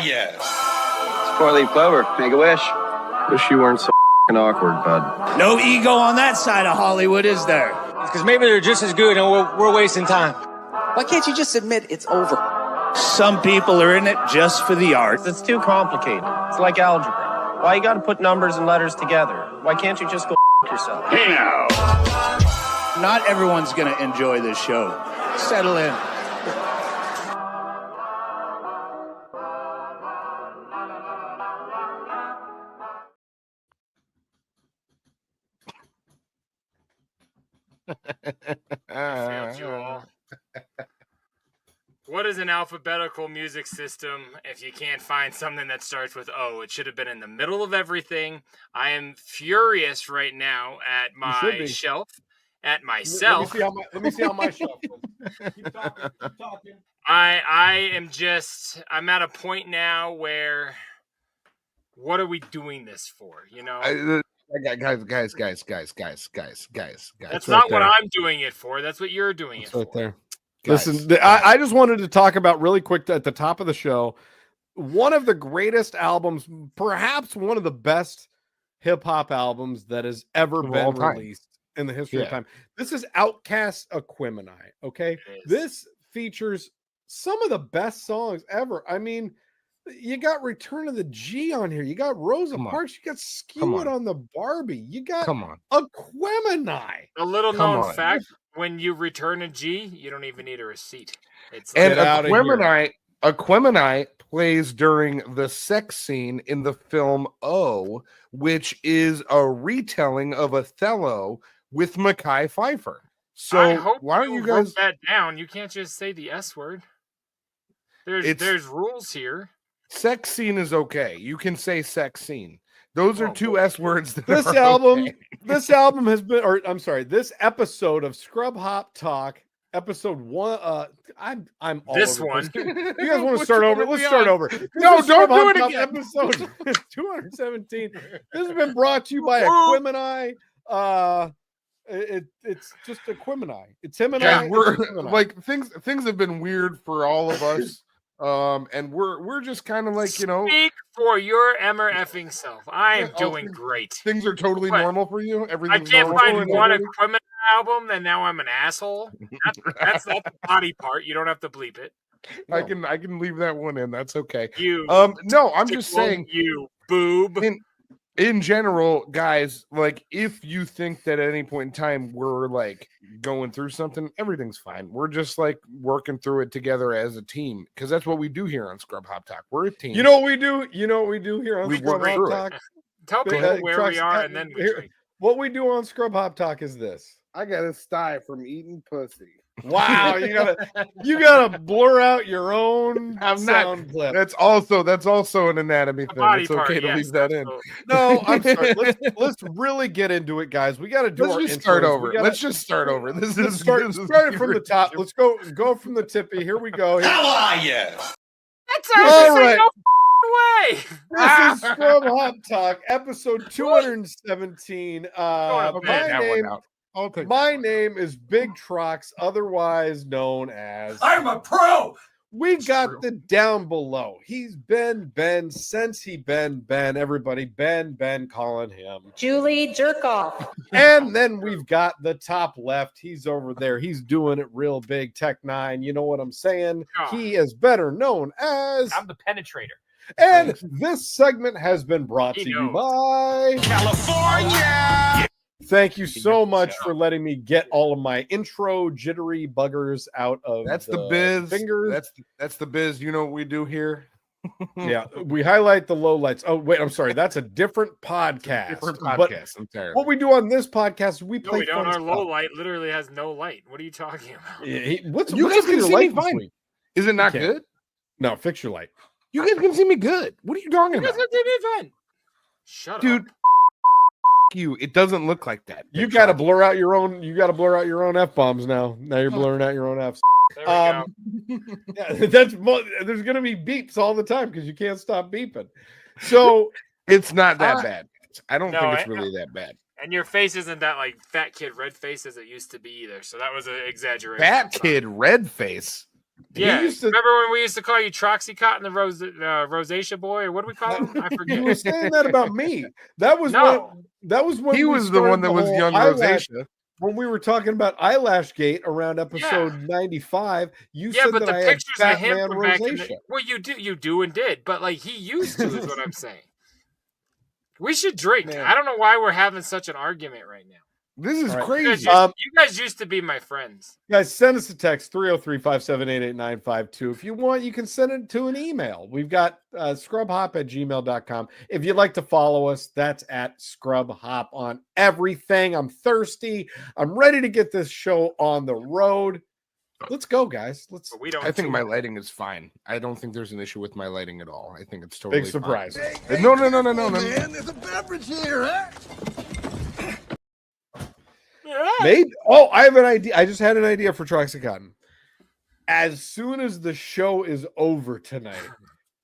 yes. It's four-leaf clover. Make a wish. Wish you weren't so awkward, bud. No ego on that side of Hollywood, is there? Because maybe they're just as good and we're wasting time. Why can't you just admit it's over? Some people are in it just for the art. It's too complicated. It's like algebra. Why you gotta put numbers and letters together? Why can't you just go yourself? Hey now. Not everyone's going to enjoy this show. Settle in. Failed you all. What is an alphabetical music system if you can't find something that starts with O? It should have been in the middle of everything. I am furious right now at my shelf, at myself. Let me see how my shelf is. Keep talking. I'm at a point now where, what are we doing this for? You know? Guys. That's not what I'm doing it for. That's what you're doing it for. Right there. Listen, I just wanted to talk about really quick at the top of the show, one of the greatest albums, perhaps one of the best hip hop albums that has ever been released in the history of time. This is Outkast's Aquemini. Okay, this features some of the best songs ever. I mean, you got Return of the G on here. You got Rosa Parks. You got Skewed on the Barbie. You got Aquemini. A little known fact. When you return a G, you don't even need a receipt. It's and Aquemini plays during the sex scene in the film O, which is a retelling of Othello with Mekhi Phifer. So I hope why don't you guys wrote that down? You can't just say the S word. There's rules here. Sex scene is okay. You can say sex scene. Those are two S words. This album has been, or I'm sorry, this episode of Scrub Hop Talk, episode 1. I'm all this over one. You guys want to start over? Let's start over. No, don't do it again. Episode 217. This has been brought to you by Aquemini. It's just Aquemini. It's him and I. We're like things have been weird for all of us. And we're just kind of like, you know, speak for your Emmer effing self. I am doing great. Things are totally normal for you. Everything's I can't normal find one Aquemini album, and now I'm an asshole. That's the body part. You don't have to bleep it. No. I can leave that one in. That's okay. You no, I'm just saying, you boob. In general, guys, like if you think that at any point in time we're like going through something, everything's fine. We're just like working through it together as a team, because that's what we do here on Scrub Hop Talk. We're a team. You know what we do? You know what we do here on Scrub Hop Talk? Tell people where we are, and then what we do on Scrub Hop Talk is this. I got a sty from eating pussy. Wow, you gotta blur out your own sound clip. That's also an anatomy thing. It's okay to leave that in. No, I'm sorry. Let's really get into it, guys. We got to do our intros. Start over. Let's just start over. Start it from the top. Let's go from the tippy. Here we go. How are you? That's all right. No way. This is Scrub Hop Talk, episode 217. My name is Big Trox, otherwise known as I'm a pro. We got the down below. He's Ben since he Ben. Everybody Ben calling him Julie Jerkoff. And then we've got the top left. He's over there. He's doing it real big. Tech 9. You know what I'm saying? He is better known as I'm the penetrator. And this segment has been brought to you by California. Thank you so much for letting me get all of my intro jittery buggers out of the biz fingers. That's the biz. You know what we do here? Yeah, we highlight the lowlights. Oh, wait, I'm sorry. That's a different podcast. I'm sorry. What we do on this podcast is we play. We don't. Our low light literally has no light. What are you talking about? You guys can see me fine. Is it not good? No, fix your light. You guys can see me good. What are you talking about? You guys can see me fine. Shut up, dude. You. It doesn't look like that. You got to blur out your own. You got to blur out your own F bombs now. Now you're blurring out your own Fs. There we go. Yeah, there's gonna be beeps all the time because you can't stop beeping. So it's not that bad. I don't think it's really that bad. And your face isn't that like fat kid red face as it used to be either. So that was an exaggeration. Fat kid red face. Yeah, used to- remember when we used to call you Troxy Cotton, the rosacea boy, or what do we call him? I You forget. were saying that about me. That was No. when He we was the one started that was whole young eyelash. rosacea. When we were talking about eyelash gate around episode 95, you Yeah, said but that the I had pictures of him Batman from back in rosacea. the well, you do and did, but like he used to is what I'm saying. We should drink. Man. I don't know why we're having such an argument right now. This is All right. crazy. You guys used to be my friends. Guys, send us a text 303-578-8952. If you want, you can send it to an email. We've got scrubhop@gmail.com. If you'd like to follow us, that's at scrubhop on everything. I'm thirsty. I'm ready to get this show on the road. Let's go, guys. Let's. But we don't. I think do my it. lighting is fine. I don't think there's an issue with my lighting at all. I think it's totally Big surprise. Fine. No. Man, there's a beverage here, huh? Maybe. Oh, I have an idea. I just had an idea for Troxy Cotton. As soon as the show is over tonight,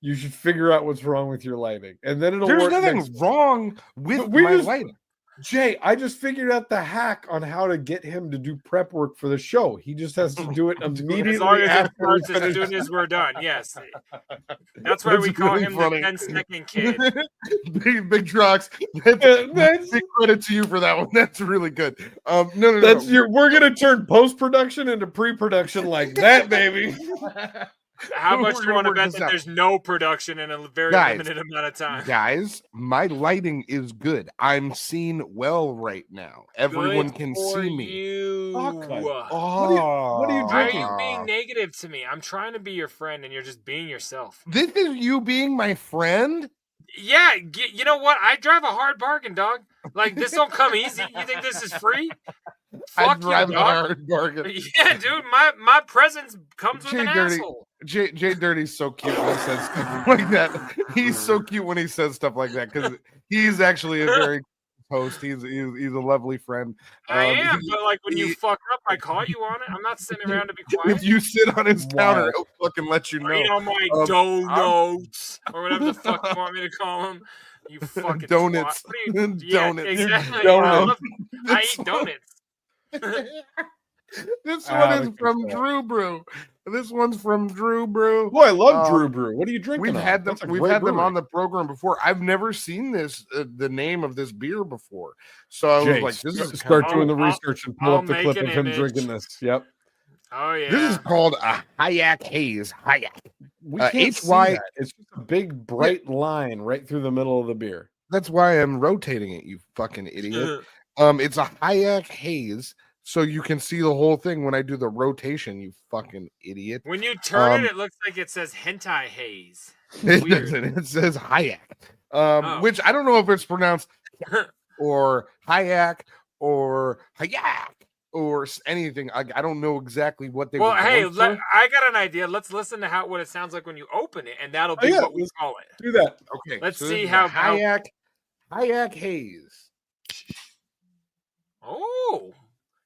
you should figure out what's wrong with your lighting, and then it'll There's work. nothing next- wrong with We my just- lighting. Jay, I just figured out the hack on how to get him to do prep work for the show. He just has to do it immediately As long as it after we starts as finish. soon as we're done. Yes. That's why we That's call really him funny. the 10-second kid. big Trox. That's big credit to you for that one. That's really good. No. That's we're gonna turn post-production into pre-production like that, baby. How much We're do you gonna want to work bet this that out. there's no production in a very Guys. limited amount of time? Guys, my lighting is good. I'm seen well right now. Everyone Good can for see me. You. Okay. Oh, what are you Why are drinking? you being negative to me? I'm trying to be your friend, and you're just being yourself. This is you being my friend? Yeah, you know what? I drive a hard bargain, dog. Like this don't come easy. You think this is free? I Fuck you, drive a dog. hard bargain. Yeah, dude. My presence comes with an JDirty. asshole. JDirty's so cute when he says stuff like that. He's so cute when he says stuff like that because he's actually a very host. He's a lovely friend. I am, but like when you fuck up, I call you on it. I'm not sitting around to be quiet. If you sit on his Wow. counter, he'll fucking let you Or eat know. on my donuts or whatever the fuck you want me to call them. You fucking Donuts. twat. What are you- Yeah, Donuts. exactly. Donuts. I eat donuts. This Out one of is from control. Drew Brew. This one's from Drew Brew. Boy, I love Um, Drew Brew. What are you drinking? We've on? had them. That's a We've great had them brewery. on the program before. I've never seen this, the name of this beer before. So I was Jay, like, "This is start kinda- doing the I'll- research and pull I'll up the make clip an of him image. drinking this. Yep. Oh yeah. This is called a Hayek Haze. Hayek. We Uh, can't see HY that. It's just a big bright line right through the middle of the beer. That's why I'm rotating it. You fucking idiot. It's a Hayek Haze, so you can see the whole thing when I do the rotation. You fucking idiot. When you turn Um, it looks like it says hentai haze. It Weird. doesn't. It says Hayek, Oh. which I don't know if it's pronounced or Hayek or Hayak or anything. I don't know exactly what they Well, were hey, going for. I got an idea. Let's listen to what it sounds like when you open it, and that'll be yeah, what we call it. Do that. Okay, let's this see is how- the Hayek Haze. Oh,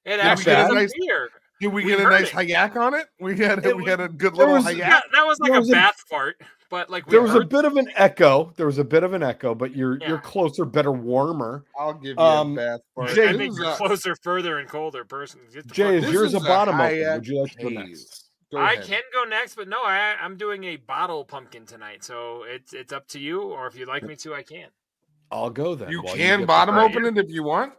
it we actually get a is a nice- beer. Did we We get a heard nice it. Hayak on it? We had a good there little was- Hayak. That was like there a was a- bath fart, but like we There was a heard bit of an echo. There was a bit of an echo, but you're Yeah. closer, better, warmer. I'll give you Um, a bath fart. Jay, I This think is you're a- closer, further, and colder person. Get the Jay, fuck is this out. yours is a bottom open? Hayek Would you like to go Haze. next? Go I ahead. can go next, but no, I'm doing a bottle pumpkin tonight, so it's up to you. Or if you'd like me to, I can. I'll go then. You while can get the bottom credit. open it if you want.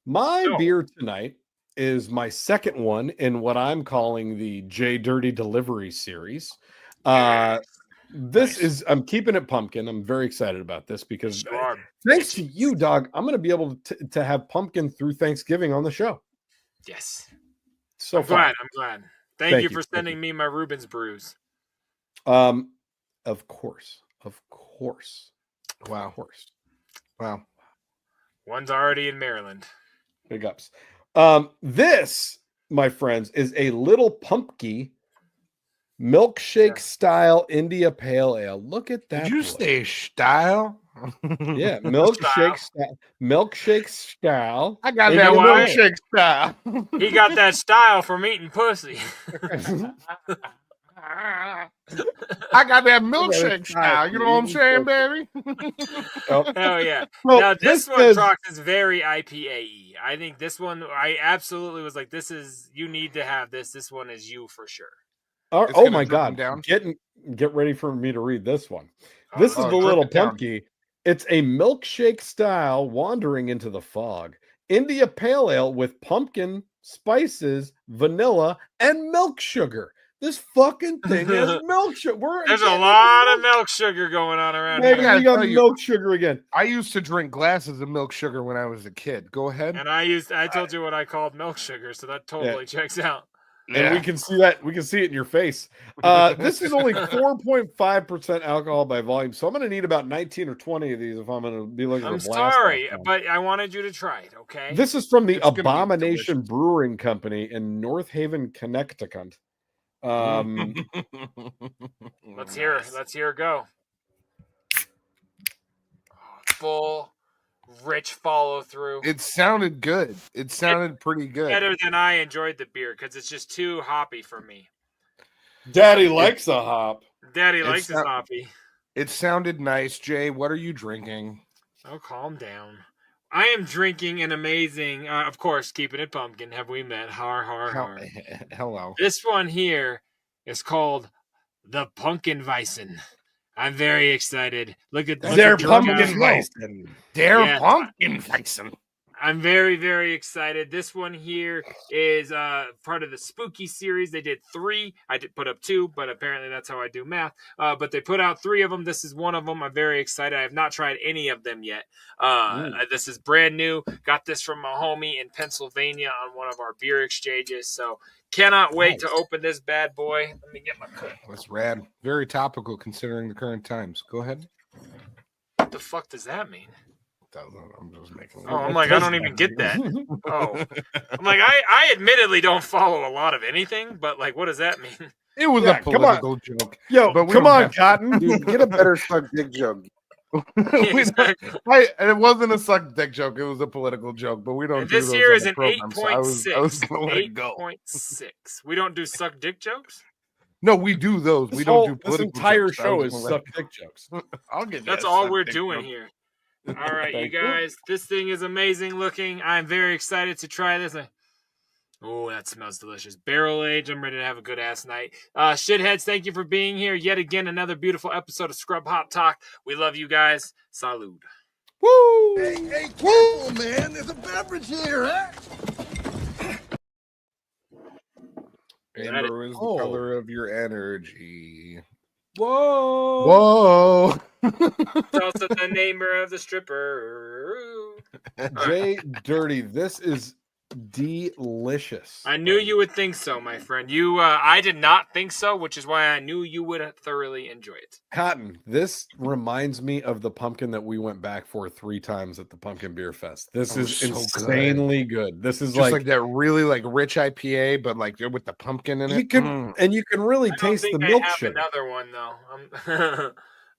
My No. beer tonight is my second one in what I'm calling the JDirty delivery series. This is I'm keeping it pumpkin. I'm very excited about this because Sure. thanks to you, dog, I'm going to be able to have pumpkin through Thanksgiving on the show. Yes. So I'm fun. glad. I'm glad. Thank Thank you you, for thank sending me my Reuben's brews. Of course. Of course. Wow. Of course. Wow. One's already in Maryland. Big ups. This, my friends, is a little pumpkin milkshake style India Pale Ale. Look at that. Did you boy. say style? Yeah, milkshake style. Milkshake style. I got India that know what? milkshake style. He got that style from eating pussy. I got that milkshake style. You know what I'm saying, baby? Oh, Hell yeah. well, Now this one, says- Trox, is very IPA-y. I think this one, I absolutely was like, this is, you need to have this. This one is you for sure. Oh my God! Down. Get ready for me to read this one. This is the drip little it down. punky. It's a milkshake style wandering into the fog. India Pale Ale with pumpkin, spices, vanilla, and milk sugar. This fucking thing has milk sugar. There's a lot of milk sugar going on around Maybe here. we got milk sugar again. I used to drink glasses of milk sugar when I was a kid. Go ahead. And I told you what I called milk sugar, so that totally checks out. And we can see that. We can see it in your face. This is only 4.5% alcohol by volume. So I'm going to need about 19 or 20 of these if I'm going to be looking I'm for blast. sorry, but I wanted you to try it, okay? This is from the It's gonna be Abomination Brewing Company in North Haven, Connecticut. Let's hear it go. Full, rich follow through. It sounded good. It sounded pretty good. Better than I enjoyed the beer because it's just too hoppy for me. Daddy likes a hop. Daddy likes his hoppy. It sounded nice, Jay. What are you drinking? Oh, calm down. I am drinking an amazing, of course, keeping it pumpkin. Have we met? Har. Hello. This one here is called the Pumpkin Weissen. I'm very excited. Look at They're the pumpkin Weissen. They're Yeah. pumpkin Weissen. I'm very, very excited. This one here is part of the Spooky series. They did 3. I did put up 2, but apparently that's how I do math. But they put out 3 of them. This is one of them. I'm very excited. I have not tried any of them yet. This is brand new. Got this from my homie in Pennsylvania on one of our beer exchanges. So cannot wait to open this bad boy. Let me get my cup. That's rad. Very topical considering the current times. Go ahead. What the fuck does that mean? I'm just making. Oh, I'm like, I don't even get that. Oh, I'm like, I admittedly don't follow a lot of anything, but like, what does that mean? It was a political joke. Yo, but we come don't on, have- Cotton. Dude, get a better suck dick joke. It wasn't a suck dick joke. It was a political joke, but we don't. This do those here on is the an program, so I was 8.6. gonna let it go. 8.6. We don't do suck dick jokes. No, we do those. This we don't do this political entire jokes. I show was is gonna suck let- dick jokes. I'll get That's that all suck we're dick doing joke. here. All right, you Thank you. guys. This thing is amazing looking. I'm very excited to try this. Oh, that smells delicious. Barrel age. I'm ready to have a good ass night. Shitheads, thank you for being here. Yet again, another beautiful episode of Scrub Hop Talk. We love you guys. Salud. Woo! Hey, careful, man. There's a beverage here, huh? Amber is the color of your energy. Whoa! Whoa! It's also the name of the stripper. JDirty, this is delicious. I knew you would think so, my friend. I did not think so, which is why I knew you would thoroughly enjoy it. Cotton, this reminds me of the pumpkin that we went back for 3 times at the Pumpkin Beer Fest. This is so insanely good. This is Just like that really like rich IPA, but like with the pumpkin in it. you can and you can really taste the I milk have sugar. another one though.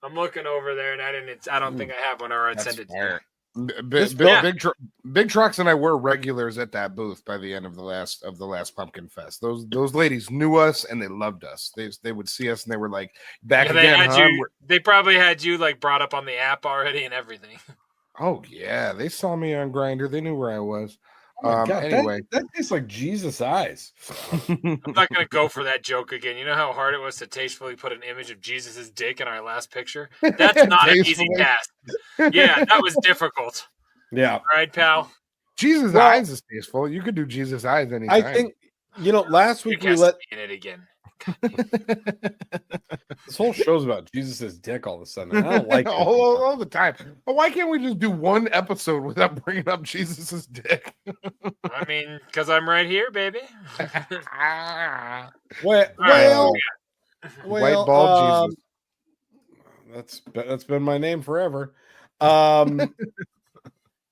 I'm looking over there, and I don't think I have one, or I'd send it to you. Big Trox and I were regulars at that booth by the end of the last Pumpkin Fest. Those ladies knew us and they loved us. They would see us and they were like, back again. Huh? They probably had you like brought up on the app already and everything. Oh yeah, they saw me on Grindr. They knew where I was. Oh God, anyway, that tastes like Jesus' eyes. I'm not gonna go for that joke again. You know how hard it was to tastefully put an image of Jesus' dick in our last picture? That's not an easy task. Yeah, that was difficult. Yeah. All right, pal. Jesus' eyes is tasteful. You could do Jesus' eyes anytime. I think last week we let in it again. this whole show's about Jesus' dick all of a sudden. I don't like it. all the time. But why can't we just do one episode without bringing up Jesus' dick? I mean, because I'm right here, baby. White ball Jesus. That's been my name forever.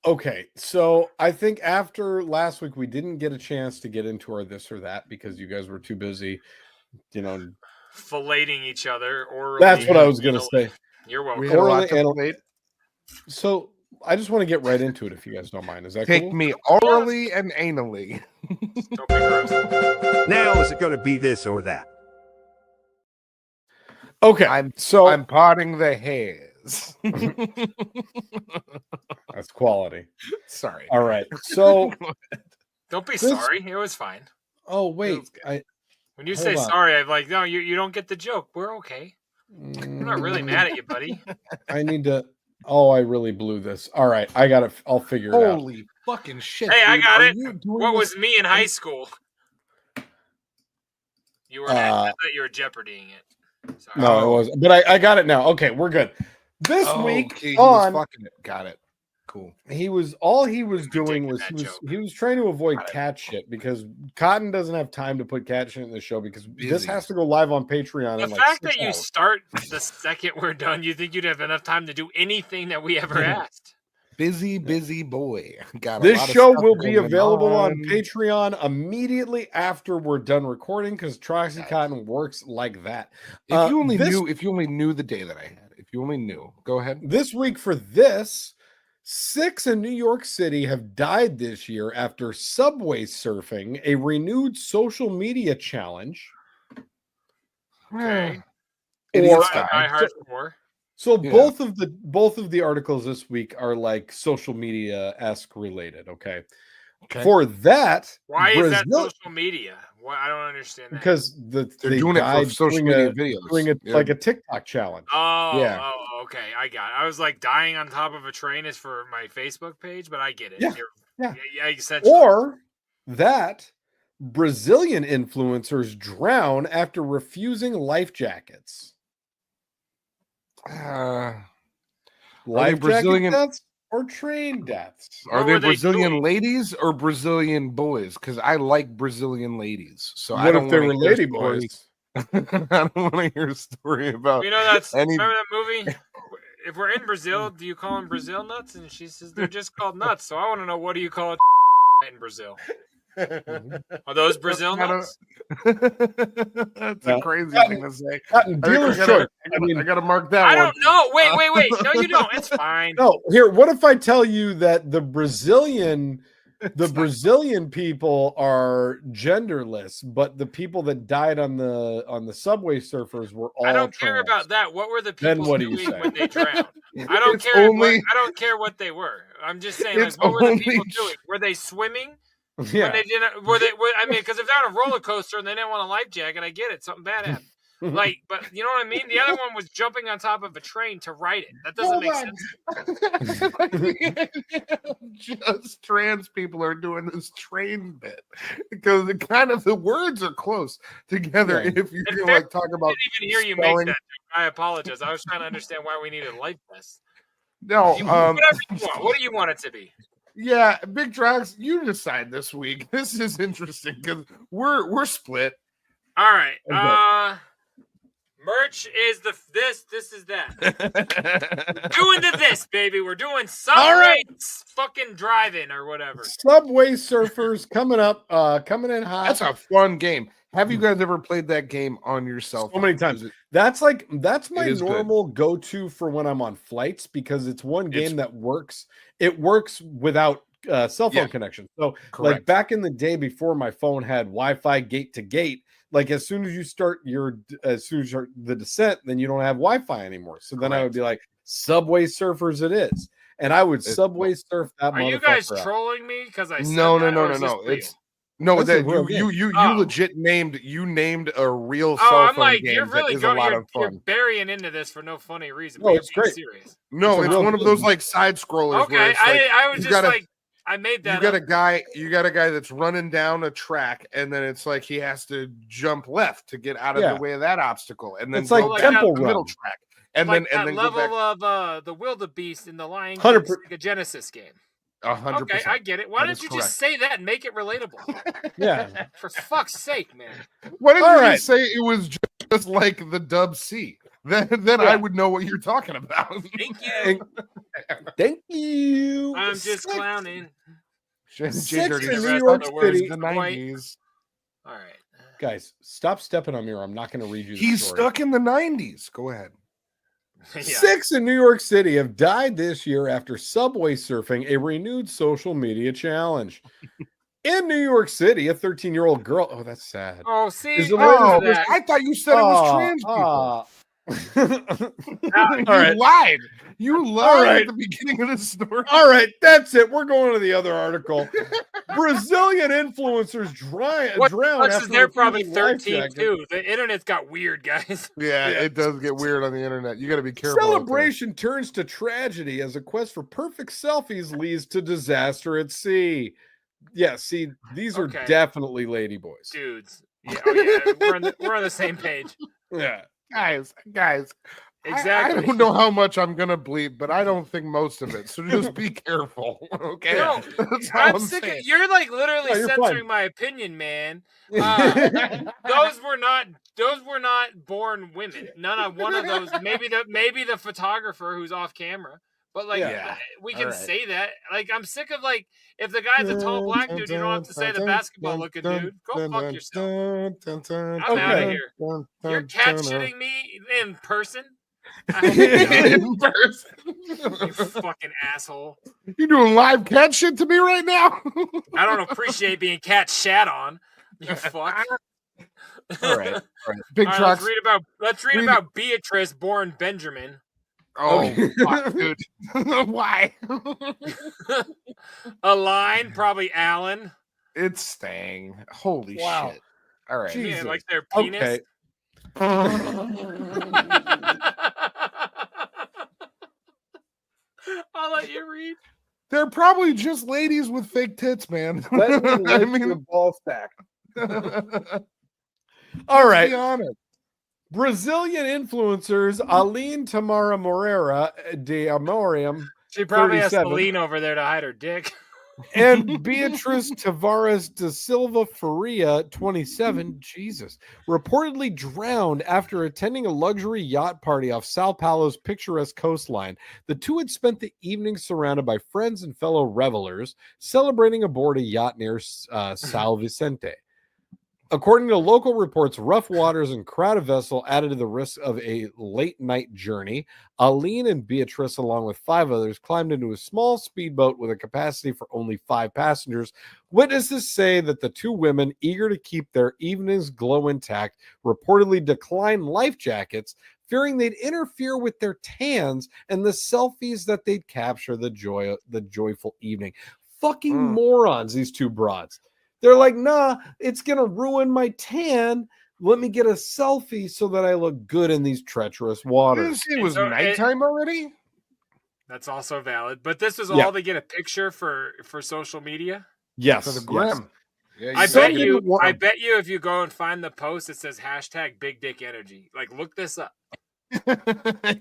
Okay, so I think after last week we didn't get a chance to get into our this or that because you guys were too busy, filleting each other orally. That's what I was going to say. You're welcome. We had a lot to fillet. So I just want to get right into it if you guys don't mind. Is that Take cool? me orally and anally. Don't be gross. Now is it going to be this or that? Okay, I'm so potting the hairs. That's quality. Sorry. All right. So don't be sorry. It was fine. Oh wait, When you Hold say on. sorry, I'm like, no, you don't get the joke. We're okay. I'm not really mad at you, buddy. I need to. Oh, I really blew this. All right, I got it. I'll figure it out. Holy fucking shit! Hey, I dude. got Are it. you doing What this- was me in high school? You were. I thought you were Jeopardying it. Sorry. No, it wasn't. But I got it now. Okay, we're good. This week Okay, he was on, fucking it. Got it. Cool. he was doing was that joke. he was trying to avoid cat shit because Cotton doesn't have time to put cat shit in the show because this Busy. has to go live on Patreon. The in fact 6 that you hours. start the second we're done, you think you'd have enough time to do anything that we ever asked. Busy boy. Got a This lot of show stuff will be going available on Patreon immediately after we're done recording because Troxy Cotton works like that. If you only knew the day that I had. If you only knew. Go ahead. This week for this, 6 in New York City have died this year after subway surfing, a renewed social media challenge. Okay. Or Die Hard 4. so Yeah. both of the articles this week are like social media-esque related. Okay. Okay. For that, Why is that Brazil- social media? Why I don't understand that. because They're they doing it for died social doing media a- videos. doing it Yeah. like a TikTok challenge. Yeah. Okay, I got it. I was like dying on top of a train is for my Facebook page, but I get it. Yeah, Yeah, yeah. essentially. Or that Brazilian influencers drown after refusing life jackets. Are Life Brazilian- jacket deaths or train deaths? Are What they were they Brazilian doing? ladies or Brazilian boys? Because I like Brazilian ladies. So I What don't if they wanna were hear lady stories- boys? I don't want to hear a story about You know that's any. remember that movie? If we're in Brazil, do you call them Brazil nuts? And she says they're just called nuts. So I want to know, what do you call it in Brazil? Are those Brazil nuts? That's a crazy thing to say. Cotton, dealer's choice. I gotta mark that I one. don't know. Wait. No, you don't. It's fine. No, here. What if I tell you that the Brazilian people are genderless, but the people that died on the subway surfers were all I don't care trans? about that. What were the Then people what do you doing say? when they drowned? I don't It's care. only- I don't care what they were. I'm just saying, like, It's what were the only- people doing? Were they swimming? Yeah. When they didn't. I mean, because if they're on a roller coaster and they didn't want a life jacket, I get it. Something bad happened. Like, but you know what I mean? The other one was jumping on top of a train to ride it. That doesn't make sense. Just trans people are doing this train bit because the words are close together. Yeah. If you can like talk about I didn't even hear you spelling. make that joke. I apologize. I was trying to understand why we needed a life vest. No, Whatever you want. What do you want it to be? yeah, Big Trox, you decide this week. This is interesting because we're split. All right. Merch is this is that. Doing this, baby. We're doing Subway fucking drive-in or whatever. Subway surfers coming up, coming in hot. That's a fun game. Have you guys ever played that game on your cell phone? So many times. That's my is good. normal go-to for when I'm on flights because it's one game It's- that works. It works without cell phone connection. So like Correct. back in the day before my phone had Wi-Fi gate to gate, like as soon as you start the descent, then you don't have Wi-Fi anymore. So then I would be like, Subway surfers it is. And I would Subway surf that Are you guys motherfucker out. trolling me? Because I said No. that, or is this real? It's no That's that a real game. you Oh. legit named a real cell Oh, phone I'm like, game you're really that is a lot of you're fun. burying into this for no funny reason. No, but it's you're being great. serious. No, It's a it's real one of game. those like side scrollers. where Okay, it's like, I was you just gotta- like, I made that. you got up. you got a guy that's running down a track, and then it's like he has to jump left to get out of Yeah. the way of that obstacle, and then It's like go back Temple to the middle Run. track, and like then that go level back of the Wildebeest in the Lion King, 100%. like a Genesis game. 100%. Okay, I get it. Why That don't is you correct. just say that and make it relatable? Yeah. For fuck's sake, man. Why didn't All you right. just say it was just like the Dub C? Then I would know what you're talking about. Thank you. And- Thank you. I'm just Six- clowning. Six JDirty in New said York the words City. in the 90s. All right. Guys, stop stepping on me or I'm not going to read you the He's story. stuck in the 90s. Go ahead. Yeah. 6 in New York City have died this year after subway surfing, a renewed social media challenge. In New York City, a 13-year-old girl. Oh, that's sad. Oh, see, Is the Oh, way that. I thought you said it was trans people. All You right. lied. You All lied right. at the beginning of the story. All right, that's it. We're going to the other article. Brazilian influencers drown after They're probably refusing life 13 jacket. too. The internet's got weird, guys. Yeah, it does get weird on the internet. You got to be careful. Celebration turns to tragedy as a quest for perfect selfies leads to disaster at sea. Yeah, see, these are definitely ladyboys. Dudes. Yeah, we're on the same page. Yeah. Guys. Exactly. I don't know how much I'm gonna bleep, but I don't think most of it. So just be careful. Okay. No, I'm sick of you're like literally censoring my opinion, man. Those were not born women. None of one of those. Maybe the photographer who's off camera. But like we can say that. Like I'm sick of like if the guy's a tall black dude, you don't have to say the basketball looking dude. Go fuck yourself. I'm out of here. You're cat shitting me in person. In person. You fucking asshole. You doing live cat shit to me right now? I don't appreciate being cat shat on. You fuck. All right. Big Trox. Let's read about Beatrice born Benjamin. Oh, fuck, dude. Why? A line, probably Alan. It's Stang. Holy shit. All right. Yeah, like their penis. Okay. I'll let you read. They're probably just ladies with fake tits, man. I mean, the ball stack. All right. Be honest. Brazilian influencers Aline Tamara Moreira de Amorium. She probably 37, has to lean over there to hide her dick. and Beatriz Tavares de Silva Faria, 27, Jesus, reportedly drowned after attending a luxury yacht party off Sao Paulo's picturesque coastline. The two had spent the evening surrounded by friends and fellow revelers, celebrating aboard a yacht near São Vicente. According to local reports, rough waters and crowded vessel added to the risk of a late-night journey. Aline and Beatrice, along with 5 others, climbed into a small speedboat with a capacity for only 5 passengers. Witnesses say that the 2 women, eager to keep their evening's glow intact, reportedly declined life jackets, fearing they'd interfere with their tans and the selfies that they'd capture the joyful evening. Fucking morons, these 2 broads. They're like, nah, it's going to ruin my tan. Let me get a selfie so that I look good in these treacherous waters. It was nighttime already? That's also valid. But this was all to get a picture for social media? Yes. For the gram. Yes. Yeah, I bet you if you go and find the post, it says hashtag big dick energy. Like, look this up.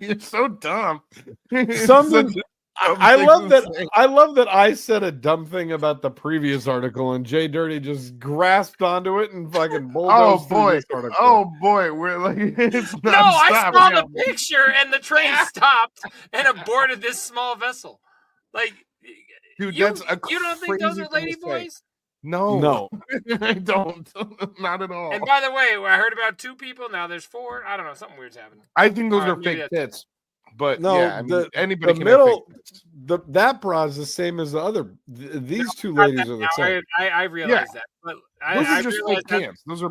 You're so dumb. I love that I said a dumb thing about the previous article and JDirty just grasped onto it and fucking bulldozed through this article. Oh boy, we're like it's no, I saw the picture and the train stopped and aborted this small vessel. Like, dude, you don't think those are lady boys? No, I don't. Not at all. And by the way, I heard about 2 people. Now there's 4. I don't know. Something weird's happening. I think those are fake tits. But no, yeah, I mean, anybody the can middle, that bra is the same as the other. These 2 ladies are the same. I realize that, but those are just fake cans. Those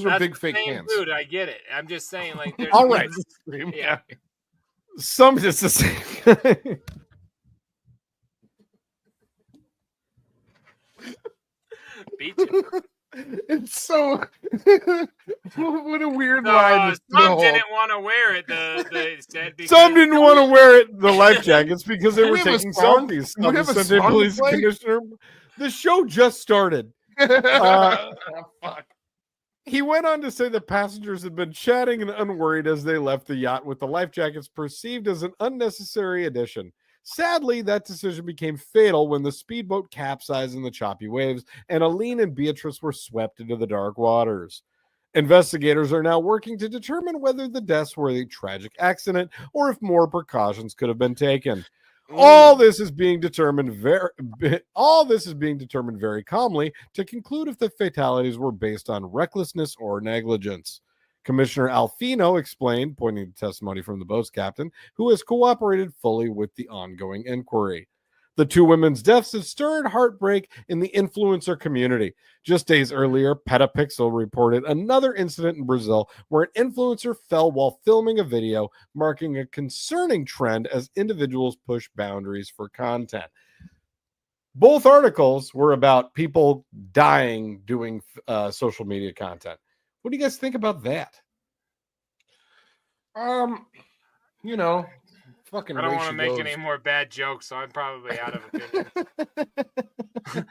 are big fake cans. Dude, I get it. I'm just saying, like, there's all right. Yeah, Some just the same. Beat you. It's so what a weird So, line. some didn't want to wear it. Some didn't want to wear it, the life jackets, because they were We have a taking song? selfies. We have a Sunday song to Police play? Commissioner. The show just started. Fuck. He went on to say the passengers had been chatting and unworried as they left the yacht, with the life jackets perceived as an unnecessary addition. Sadly, that decision became fatal when the speedboat capsized in the choppy waves, and Aline and Beatrice were swept into the dark waters. Investigators are now working to determine whether the deaths were a tragic accident or if more precautions could have been taken. All this is being determined very calmly to conclude if the fatalities were based on recklessness or negligence. Commissioner Alfino explained, pointing to testimony from the boat's captain, who has cooperated fully with the ongoing inquiry. The two women's deaths have stirred heartbreak in the influencer community. Just days earlier, Petapixel reported another incident in Brazil where an influencer fell while filming a video, marking a concerning trend as individuals push boundaries for content. Both articles were about people dying doing social media content. What do you guys think about that? You know, fucking. I don't want to make any more bad jokes, so I'm probably out of opinion.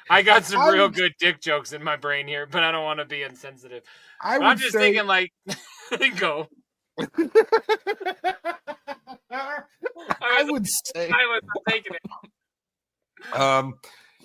I got some real good dick jokes in my brain here, but I don't want to be insensitive. I'm just thinking, like, go. I would say I was taking it.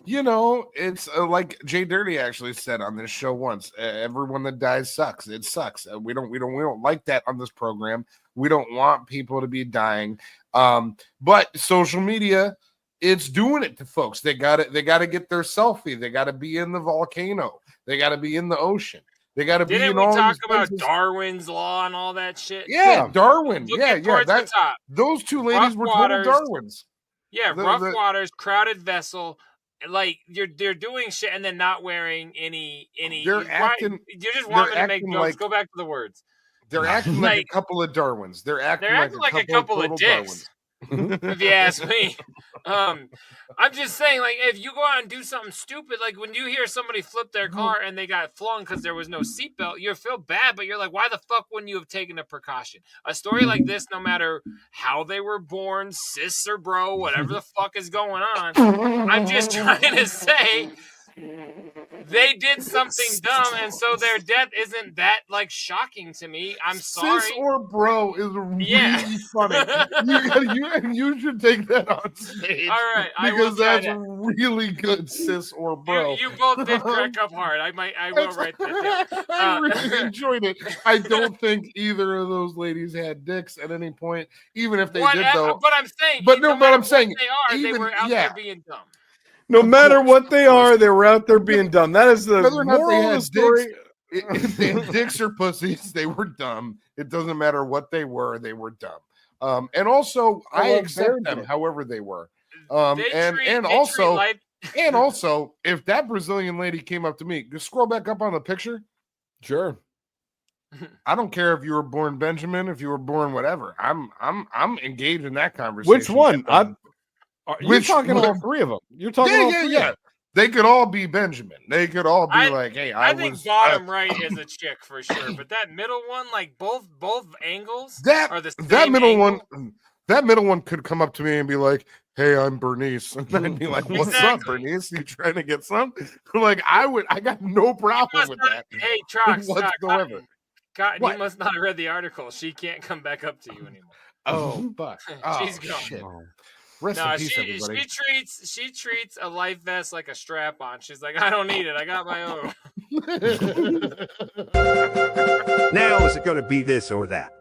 You know, it's like JDirty actually said on this show once. Everyone that dies sucks. It sucks. We don't like that on this program. We don't want people to be dying. But social media, it's doing it to folks. They got to get their selfie. They got to be in the volcano. They got to be in the ocean. They got to be in all these places. Didn't we talk about Darwin's law and all that shit? Yeah, Darwin. Yeah. Those two ladies were total Darwins. Yeah, rough waters, crowded vessel. Like they're doing shit and then not wearing any. They're acting. You just want me to make jokes. Like, go back to the words. They're acting like a couple of Darwins. They're acting like a couple of dicks. If you ask me, I'm just saying, like, if you go out and do something stupid, like when you hear somebody flip their car and they got flung because there was no seatbelt, you feel bad, but you're like, why the fuck wouldn't you have taken a precaution? A story like this, no matter how they were born, cis or bro, whatever the fuck is going on, I'm just trying to say they did something dumb, and so their death isn't that like shocking to me. I'm sorry. Cis or bro is really funny. You should take that on stage. All right, because that's really good. Cis or bro. You both did crack up hard. I will write that down. I really enjoyed it. I don't think either of those ladies had dicks at any point, even if they did though. But I'm saying, they were out there being dumb. No matter what they are, they were out there being dumb. That is the moral of the story. If they had dicks or pussies, they were dumb. It doesn't matter what they were dumb. And also, I accept them however they were. And also, if that Brazilian lady came up to me, just scroll back up on the picture. Sure. I don't care if you were born Benjamin, if you were born whatever. I'm engaged in that conversation. Which one? You're talking all three of them. You're talking all three. Yeah. They could all be Benjamin. They could all be like, hey, I think bottom right is a chick for sure, but that middle one, like both angles are the same. That middle one could come up to me and be like, hey, I'm Bernice. And then I'd be like, what's up, Bernice? You trying to get some? Like, I got no problem with that. Hey, Trox, whatsoever. God, you must not have read the article. She can't come back up to you anymore. Oh, fuck. She's gone. Shit. Rest in peace, everybody. She treats a life vest like a strap on. She's like, I don't need it. I got my own. Now is it going to be this or that?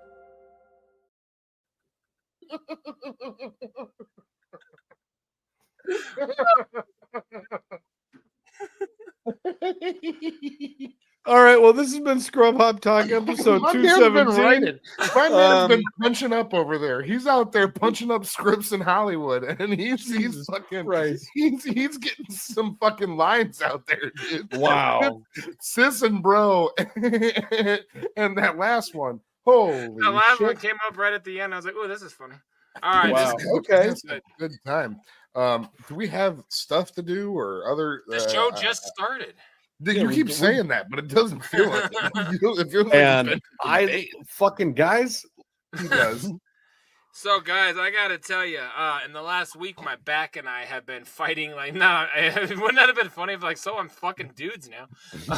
All right, well, this has been Scrub Hop Talk episode 217. My man's been punching up over there. He's out there punching up scripts in Hollywood, and he's fucking he's getting some fucking lines out there, dude. Wow. Cis and bro. And that last one. Holy shit. The last one came up right at the end. I was like, oh, this is funny. All right. Wow. Okay. Good time. Do we have stuff to do or other? The show just started. You keep saying that, but it doesn't feel like it. It feels like fucking guys. He does. So, guys, I gotta tell you, in the last week, my back and I have been fighting. Like, wouldn't that have been funny if, like, so I'm fucking dudes now?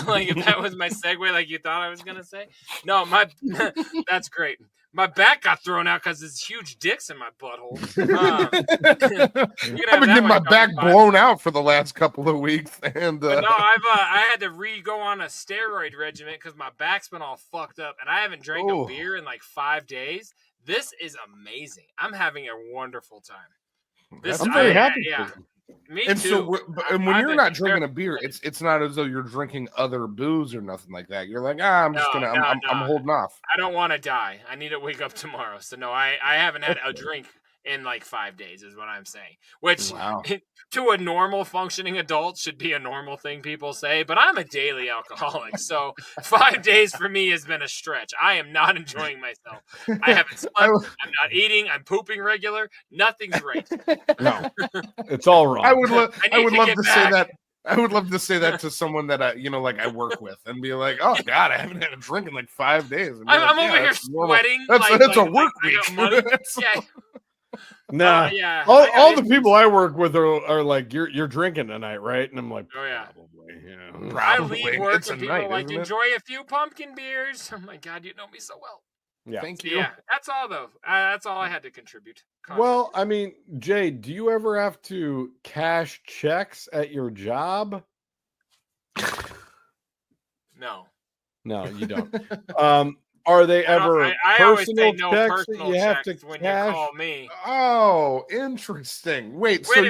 Like, if that was my segue, like you thought I was gonna say. No, that's great. My back got thrown out because there's huge dicks in my butthole. I've been getting my back blown out for the last couple of weeks, and no, I had to go on a steroid regimen because my back's been all fucked up, and I haven't drank a beer in like 5 days. This is amazing. I'm having a wonderful time. I'm very happy. Yeah. Me and too. So, and when you're not drinking a beer, it's not as though you're drinking other booze or nothing like that. You're like, I'm holding off. I don't want to die. I need to wake up tomorrow. So no, I haven't had a drink in like 5 days is what I'm saying, which to a normal functioning adult should be a normal thing people say, but I'm a daily alcoholic, so 5 days for me has been a stretch. I am not enjoying myself. I haven't slept, I'm not eating, I'm pooping regular, nothing's right. No, it's all wrong. I would love to say that. I would love to say that to someone that I work with and be like, "Oh God, I haven't had a drink in like 5 days." I'm over here sweating. That's a work week. Yeah. Nah, all the people I work with are like, "You're drinking tonight, right?" And I'm like, "Oh yeah, probably." I leave work and people are like, "Enjoy a few pumpkin beers." Oh my God, you know me so well. Yeah, thank you. Yeah, that's all though. That's all I had to contribute. Well, I mean, Jay, do you ever have to cash checks at your job? No, you don't. Are they ever I always say personal no checks that personal you have to checks when cash? you call me. Oh, interesting. Wait so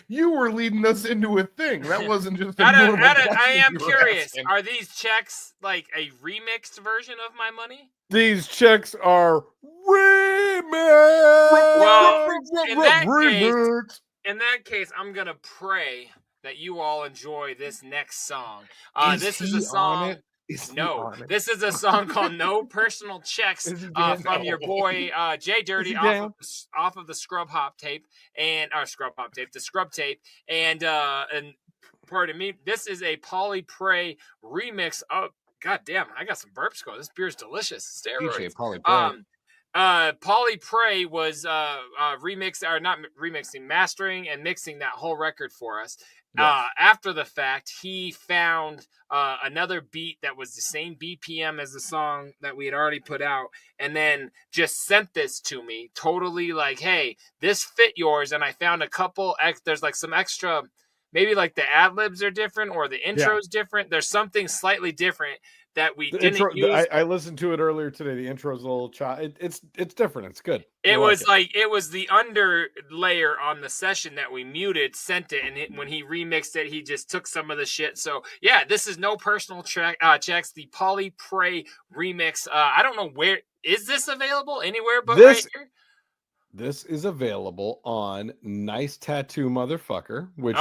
you were leading us into a thing. That wasn't just I am curious. Asking. Are these checks like a remixed version of my money? These checks are remixed. Well, in that case, I'm gonna pray that you all enjoy this next song. This is a song. No, this is a song called "No Personal Checks" from your boy JDirty off of the Scrub tape, and pardon me, this is a Polly Prey remix of. God damn, I got some burps going. This beer's delicious. Steroids. Polly Prey was mastering and mixing that whole record for us. Yes. After the fact, he found another beat that was the same BPM as the song that we had already put out, and then just sent this to me, totally like, hey, this fit yours. And I found a couple, there's like some extra, maybe like the ad-libs are different or the intro's different. There's something slightly different that we didn't use. I listened to it earlier today. The intro's a little it's different. It's good. It was the under layer on the session that we muted, sent it, and when he remixed it, he just took some of the shit. So yeah, this is No Personal Checks, the Polly Prey remix. I don't know where is this available anywhere but right here. This is available on Nice Tattoo Motherfucker, which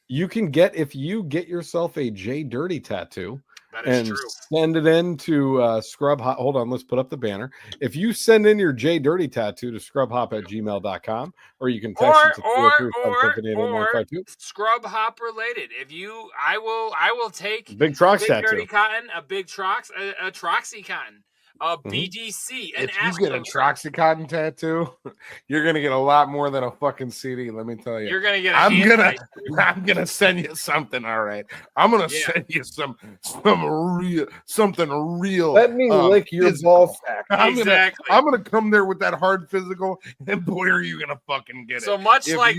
you can get if you get yourself a JDirty tattoo. And send it in to Scrub Hop. Hold on, let's put up the banner. If you send in your JDirty tattoo to scrubhop@gmail.com, or you can text it to Scrub Hop related. I will take big Trox tattoo, Dirty Cotton, a big Trox, a Troxy Cotton, a BDC. If you get a Troxy Cotton tattoo, you're gonna get a lot more than a fucking CD. Let me tell you. You're gonna get. I'm gonna send you something. All right. I'm gonna send you something real. Let me lick your ball sack. I'm gonna come there with that hard physical, and boy, are you gonna fucking get it. So much like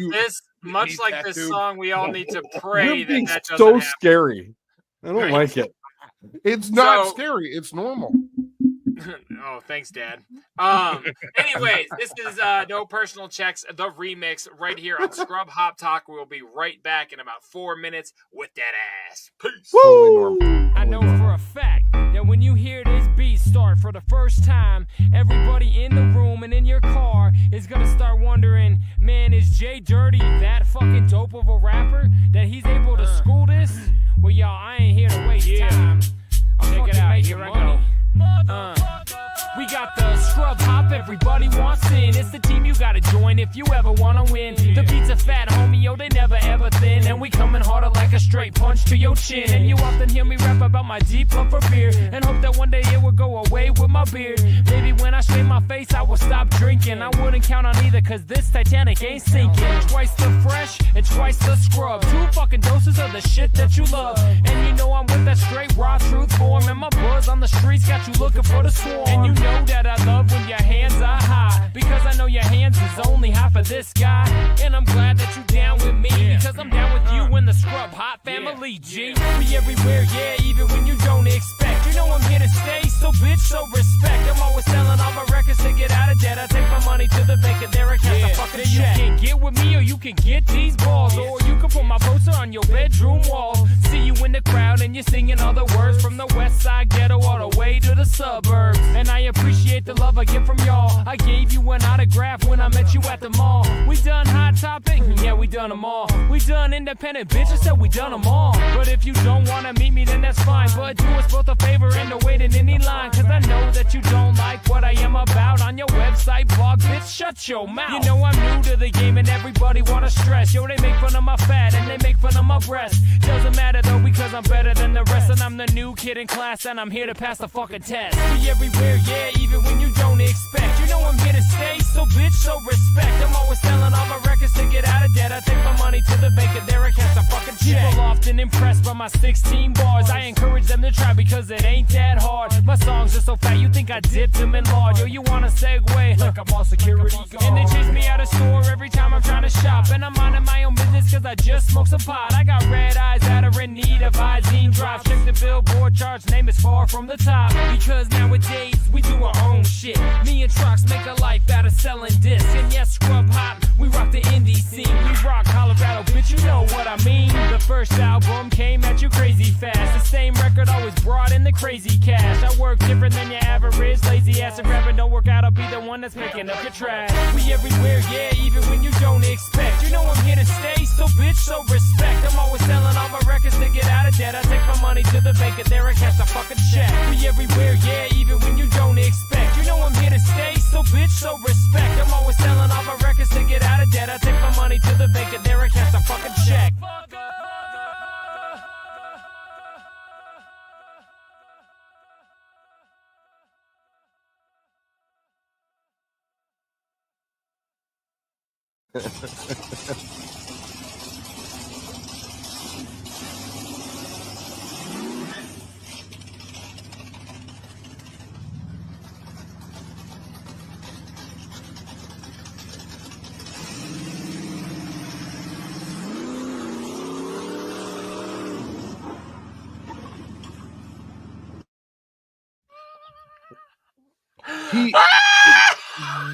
this song, we all need to pray that doesn't so happen. Scary. I don't like it. It's not scary. It's normal. Oh, thanks, Dad. Anyways, this is No Personal Checks, the remix, right here on Scrub Hop Talk. We'll be right back in about 4 minutes with that ass. Peace. Woo! I know for a fact that when you hear this beat start for the first time, everybody in the room and in your car is gonna start wondering, man, is JDirty that fucking dope of a rapper that he's able to school this? Well, y'all, I ain't here to waste time. Check it out. Here I go. We got the Scrub Hop, everybody wants in. It's the team you gotta join if you ever wanna win. The beats are fat, homie, yo, they never ever thin. And we coming harder like a straight punch to your chin. And you often hear me rap about my deep love for beer, and hope that one day it will go away with my beard. Maybe when I shave my face, I will stop drinking. I wouldn't count on either, cause this Titanic ain't sinking. Twice the fresh and twice the scrub. 2 fucking doses of the shit that you love. And you know I'm with that straight raw truth form. And my buzz on the streets got you looking for the swarm. And you know that I love when your hands are high, because I know your hands is only half of this guy. And I'm glad that you down with me, because I'm down with you and the Scrub Hop family, G. We everywhere, even when you don't expect. You know I'm here to stay, so bitch, so respect. I'm always selling all my records to get out of debt. I take my money to the bank and there I cash a fucking check. You can get with me or you can get these balls, or you can put my poster on your bedroom wall. See you in the crowd and you're singing all the words from the west side ghetto all the way to the suburbs. And I appreciate the love I get from y'all. I gave you an autograph when I met you at the mall. We done Hot Topic, yeah, we done them all. We done independent bitches, so we done them all. But if you don't wanna meet me, then that's fine. But do us both a favor and don't wait in any line. Cause I know that you don't like what I am about on your website, blog, bitch, shut your mouth. You know I'm new to the game and everybody wanna stress. Yo, they make fun of my fat and they make fun of my breasts. Doesn't matter though because I'm better than the rest. And I'm the new kid in class and I'm here to pass the fucking test. Be everywhere, yeah, even when you don't expect. You know I'm here to stay, so bitch, so respect. I'm always selling all my records to get out of debt. I take my money to the bank and there I catch a fucking check. People often impressed by my 16 bars. I encourage them to try because it ain't that hard. My songs are so fat you think I dipped them in lard. Yo, you wanna segue? Like I'm on security guard. And they chase me out of store every time I'm trying to shop. And I'm minding my own business cause I just smoked some pot. I got red eyes that are in need of Izine drops. Check the Billboard charts, name is far from the top. Because nowadays we do our own shit. Me and Trox make a life out of selling discs. And yes, Scrub Hop, we rock the indie scene. We rock Colorado, bitch, you know what I mean. The first album came at you crazy fast. The same record always brought in the crazy cash. I work different than your average lazy ass. If rapping don't work out, I'll be the one that's picking up your trash. We everywhere, yeah, even when you don't expect. You know I'm here to stay, so bitch, so respect. I'm always selling all my records to get out of debt. I take my money to the bank and there I cash a fucking check. We everywhere, yeah, even when you don't expect. You know I'm here to stay, so bitch, so respect. I'm always selling all my records to get out of debt. I take my money to the bank and there I cash a fucking check.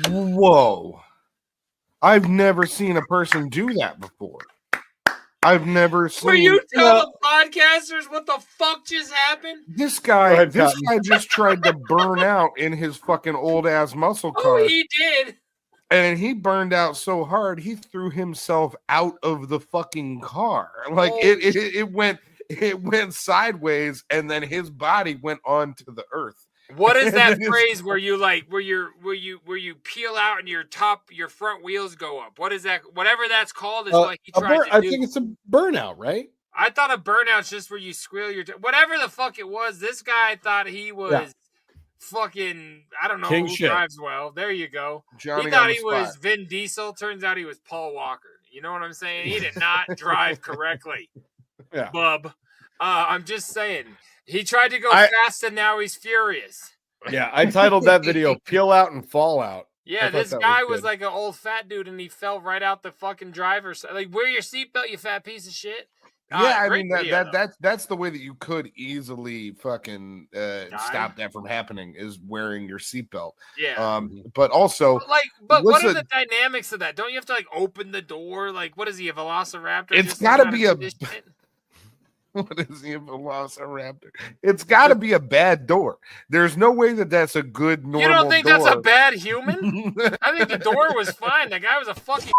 Whoa. I've never seen a person do that before. I've never seen. Will you tell the podcasters what the fuck just happened? This guy just tried to burn out in his fucking old ass muscle car. Oh, he did. And he burned out so hard he threw himself out of the fucking car. Like it went sideways, and then his body went onto the earth. What is that phrase where you peel out and your front wheels go up? What is that? Whatever that's called is what he tried to do. I think it's a burnout, right? I thought a burnout's just where you squeal your whatever the fuck it was. This guy thought he was fucking I don't know King who shit. drives well. There you go. Johnny he thought he was Vin Diesel. Turns out he was Paul Walker. You know what I'm saying? He did not drive correctly. Yeah, bub. I'm just saying. He tried to go fast and now he's furious. Yeah, I titled that video "Peel Out and Fall Out." Yeah, this guy was like an old fat dude and he fell right out the fucking driver's side. Like, wear your seatbelt, you fat piece of shit. Yeah, I mean that's the way that you could easily fucking stop that from happening is wearing your seatbelt. Yeah. But also, but what are the dynamics of that? Don't you have to like open the door? Like, what is he, a velociraptor? It's got to be a. What is he, a velociraptor? It's got to be a bad door. There's no way that that's a good normal. You don't think door. That's a bad human? I think the door was fine. That guy was a fucking.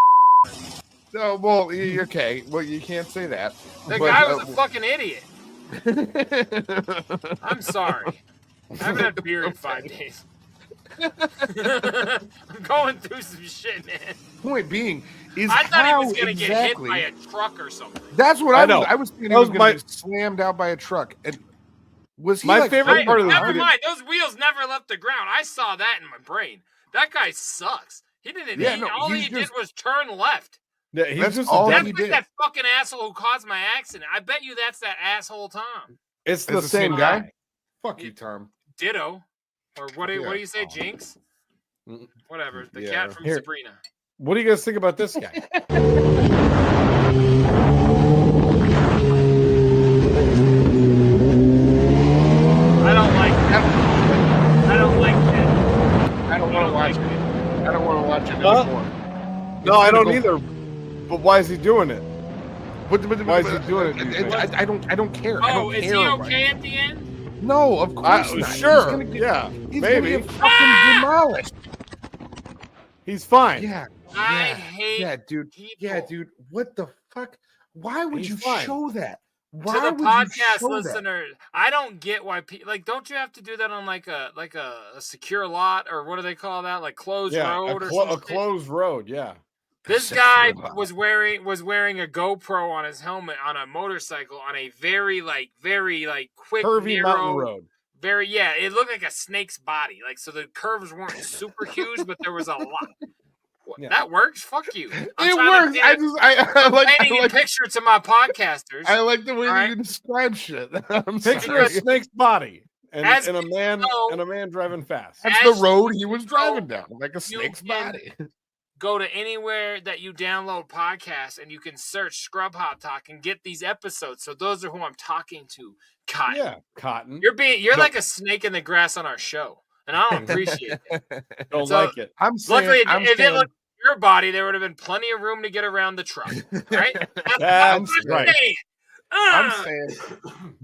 No, well, okay. Well, you can't say that. The guy was a fucking idiot. I'm sorry. I haven't had beer in 5 days. I'm going through some shit, man. Point being is I thought he was going to get hit by a truck or something. That's what I know. I was thinking he was going to be slammed out by a truck. And was he my favorite part of the Never mind. Those wheels never left the ground. I saw that in my brain. That guy sucks. He didn't. All he did was turn left. Yeah, he's just that's like that fucking asshole who caused my accident. I bet you that's that asshole Tom. It's the same guy. Fuck you, Tom. Ditto. Or what do you say, Jinx? Whatever. The cat from Sabrina. What do you guys think about this guy? I don't like that. I don't like that. I don't want to watch it. I don't want to watch it anymore. No, I don't either. But why is he doing it? Why is he doing it? I don't care. I Oh, don't is care he about okay it. at the end? No, of course not. Sure. He's Maybe. gonna get fucking demolished. He's fine. Yeah. I hate dude. people. Yeah, dude. What the fuck? Why would He's you fine. show that? Why To the would you podcast show listeners, I don't get why people like. Don't you have to do that on like a secure lot, or what do they call that? Like closed road or something? A closed road. Yeah. This guy was wearing a GoPro on his helmet on a motorcycle on a very quick Curvy narrow mountain road. It looked like a snake's body. Like, so the curves weren't super huge, but there was a lot. Yeah. That works. Fuck you. It works. I like painting a picture to my podcasters. I like the way that you describe shit. Picture a snake's body and a know, man driving fast. That's the road he was driving down, like a snake's body. Go to anywhere that you download podcasts and you can search Scrub Hop Talk and get these episodes. So those are who I'm talking to. Cotton. Yeah, Cotton. You're like a snake in the grass on our show, and I don't appreciate it. Don't like it. I'm saying, luckily, if it looked like your body, there would have been plenty of room to get around the truck. Right? That's right. I'm saying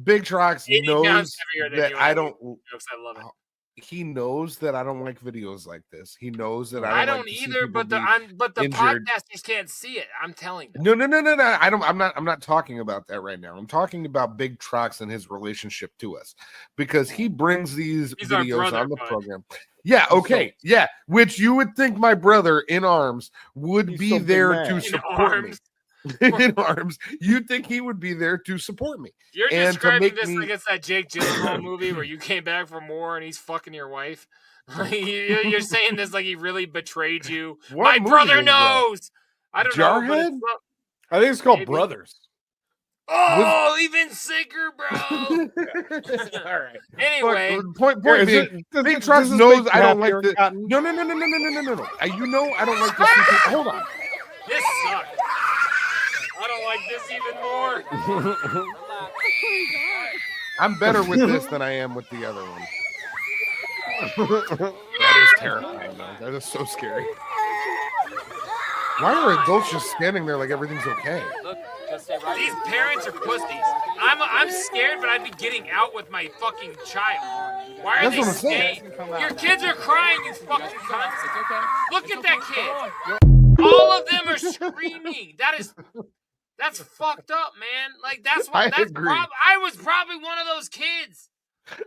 Big Trox knows that I don't. I love it. He knows that I don't like videos like this. He knows that I don't like either. But the injured. podcasters can't see it. I'm telling them. No. I don't. I'm not talking about that right now. I'm talking about Big Trox and his relationship to us, because he brings these videos on the program. Yeah. Okay. Yeah. Which you would think my brother in arms would be there to support me. In arms, you'd think he would be there to support me. You're describing this like it's that Jake Gyllenhaal movie where you came back from war and he's fucking your wife. You're saying this like he really betrayed you. My brother knows. I don't know. I think it's called Brothers. Oh, even sicker, bro. All right. Anyway, point being, Big Trox knows I don't like this. No. You know I don't like this. Hold on. This sucks. I don't like this even more. I'm better with this than I am with the other one. That is terrifying, though. That is so scary. Why are adults just standing there like everything's okay? Look, these parents are pussies. I'm scared, but I'd be getting out with my fucking child. Why are they staying? Your kids are crying, you fucking cunts. Look at that kid. All of them are screaming. That's fucked up, man. Like I was probably one of those kids.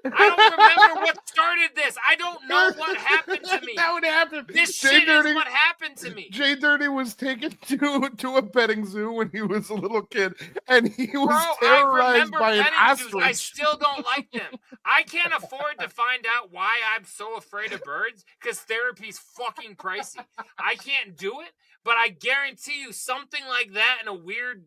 I don't remember what started this. I don't know what happened to me. That would happen. This shit is what happened to me. JDirty was taken to a petting zoo when he was a little kid, and he was terrorized by an ostrich. I still don't like them. I can't afford to find out why I'm so afraid of birds, because therapy's fucking pricey. I can't do it, but I guarantee you something like that in a weird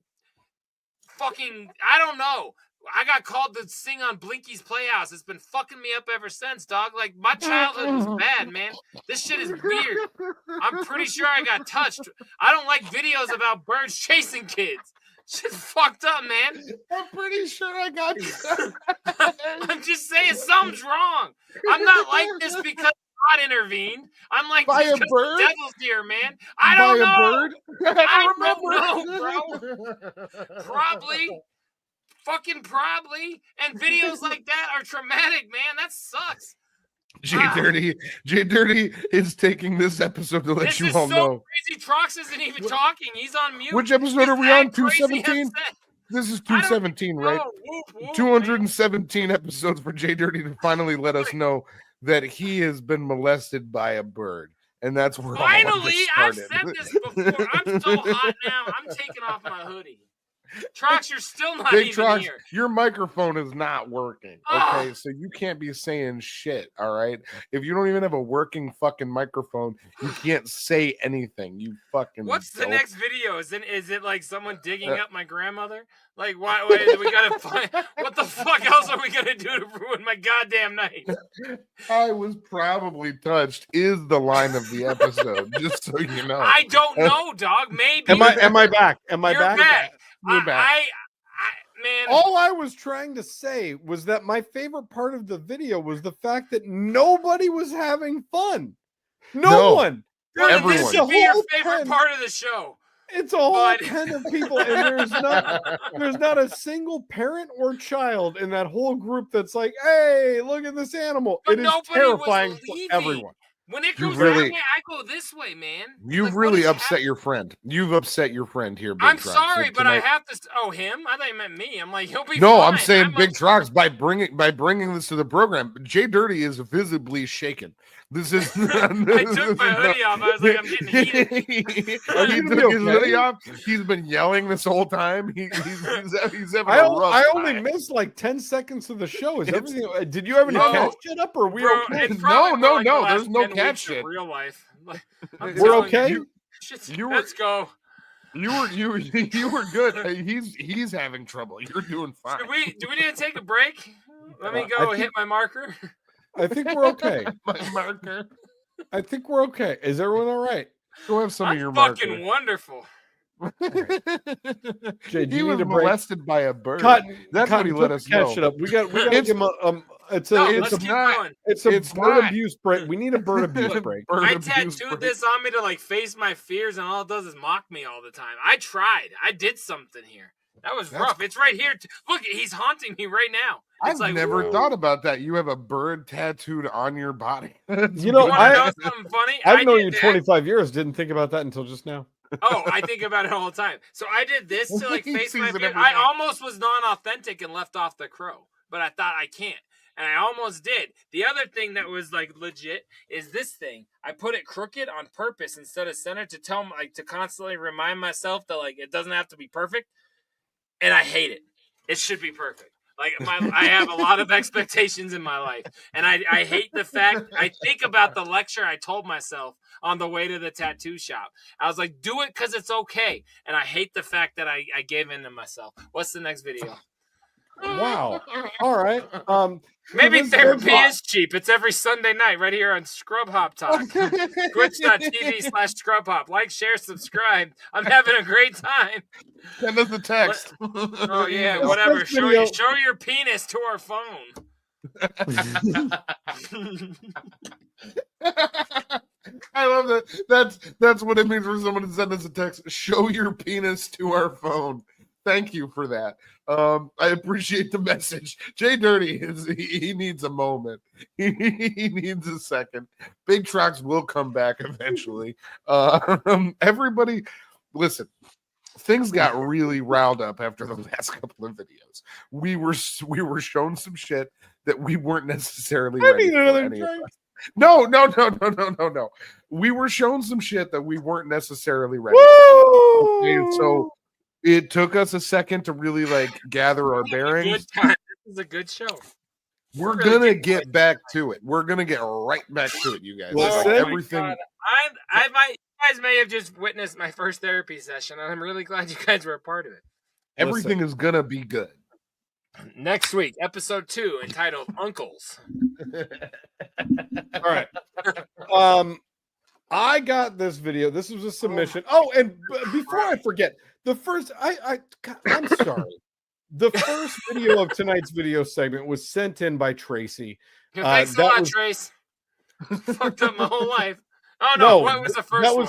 fucking, I don't know. I got called to sing on Blinky's Playhouse. It's been fucking me up ever since, dog. Like, my childhood was bad, man. This shit is weird. I'm pretty sure I got touched. I don't like videos about birds chasing kids. Shit's fucked up, man. I'm pretty sure I got touched. I'm just saying something's wrong. I'm not like this because God intervened. I'm like by this a bird? The devil's here, man. I don't know. I don't know, bro. Probably. And videos like that are traumatic, man. That sucks. JDirty is taking this episode to let you all know. Crazy. Trox isn't even talking. He's on mute. Which episode are we on? 217? This is 217, right? 217 episodes for JDirty to finally let us know that he has been molested by a bird. And that's where finally, I've said this before. I'm so hot now. I'm taking off my hoodie. Trox, you're still not Big even Trox, here. Your microphone is not working. Okay, so you can't be saying shit. All right, if you don't even have a working fucking microphone, you can't say anything. You fucking. What's the next video? Is it like someone digging up my grandmother? Like, why we gotta find? What the fuck else are we gonna do to ruin my goddamn night? I was probably touched. Is the line of the episode? Just so you know. I don't know, dog. Maybe. Am I back? Am I You're back? You're back. Man. All I was trying to say was that my favorite part of the video was the fact that nobody was having fun. No one. Really, this should be your favorite part of the show. It's a whole pen of people, and there's not a single parent or child in that whole group that's like, "Hey, look at this animal." But it is terrifying for everyone. When it goes that way, I go this way, man. You've really upset your friend. You've upset your friend here, Big I'm Trox. sorry, but I have to. Oh, him? I thought you meant me. I'm like, he'll be. No, fine. I'm saying Big Trox by bringing this to the program. JDirty is visibly shaken. This is. I took my hoodie off. I was like, I'm getting heated. He took his hoodie off. He's been yelling this whole time. He's having a rough I only missed like 10 seconds of the show. Is everything? Did you have any cat shit up, or we okay? No. There's no cat shit. Real life. We're okay. Let's go. You were good. He's having trouble. You're doing fine. Do we need to take a break? Let me go hit my marker. I think we're okay. My marker. I think we're okay. Is everyone all right? Go have some of your fucking marker. Wonderful. Jay, he was molested by a bird. That's what he let us know. Shut up. We got to give him a. It's a bird abuse break. We need a bird abuse break. I tattooed this on me to like face my fears, and all it does is mock me all the time. I tried. I did something here. That was rough. It's right here. Look, he's haunting me right now. I've never thought about that. You have a bird tattooed on your body. You know, know something funny? I've known you 25 years. Didn't think about that until just now. Oh, I think about it all the time. So I did this to like face my fear. I almost was non-authentic and left off the crow, but I thought I can't. And I almost did. The other thing that was like legit is this thing. I put it crooked on purpose instead of center to tell like to constantly remind myself that like it doesn't have to be perfect. And I hate it. It should be perfect. Like I have a lot of expectations in my life, and I hate the fact. I think about the lecture I told myself on the way to the tattoo shop. I was like, do it because it's okay, and I hate the fact that I gave in to myself. What's the next video? Wow. All right. Maybe therapy is cheap. It's every Sunday night right here on Scrub Hop Talk. Twitch.tv/ScrubHop. Like, share, subscribe. I'm having a great time. Send us a text. Oh, yeah, whatever. Show your penis to our phone. I love that. That's what it means for someone to send us a text. Show your penis to our phone. Thank you for that. I appreciate the message. JDirty he needs a moment. He needs a second. Big Trox will come back eventually. Everybody, listen. Things got really riled up after the last couple of videos. We were shown some shit that we weren't necessarily ready for. Any of us. No. We were shown some shit that we weren't necessarily ready for. Okay, so it took us a second to really like gather our bearings. This is a good show. We're gonna get back to it. We're gonna get right back to it, you guys. Listen, everything. You guys may have just witnessed my first therapy session, and I'm really glad you guys were a part of it. Everything is gonna be good. Next week, episode 2, entitled "Uncles." All right. I got this video. This was a submission. Oh, and before I forget, the first I'm sorry. The first video of tonight's video segment was sent in by Tracy. Thanks a lot, Trace. Fucked up my whole life. Oh no, what was the first one?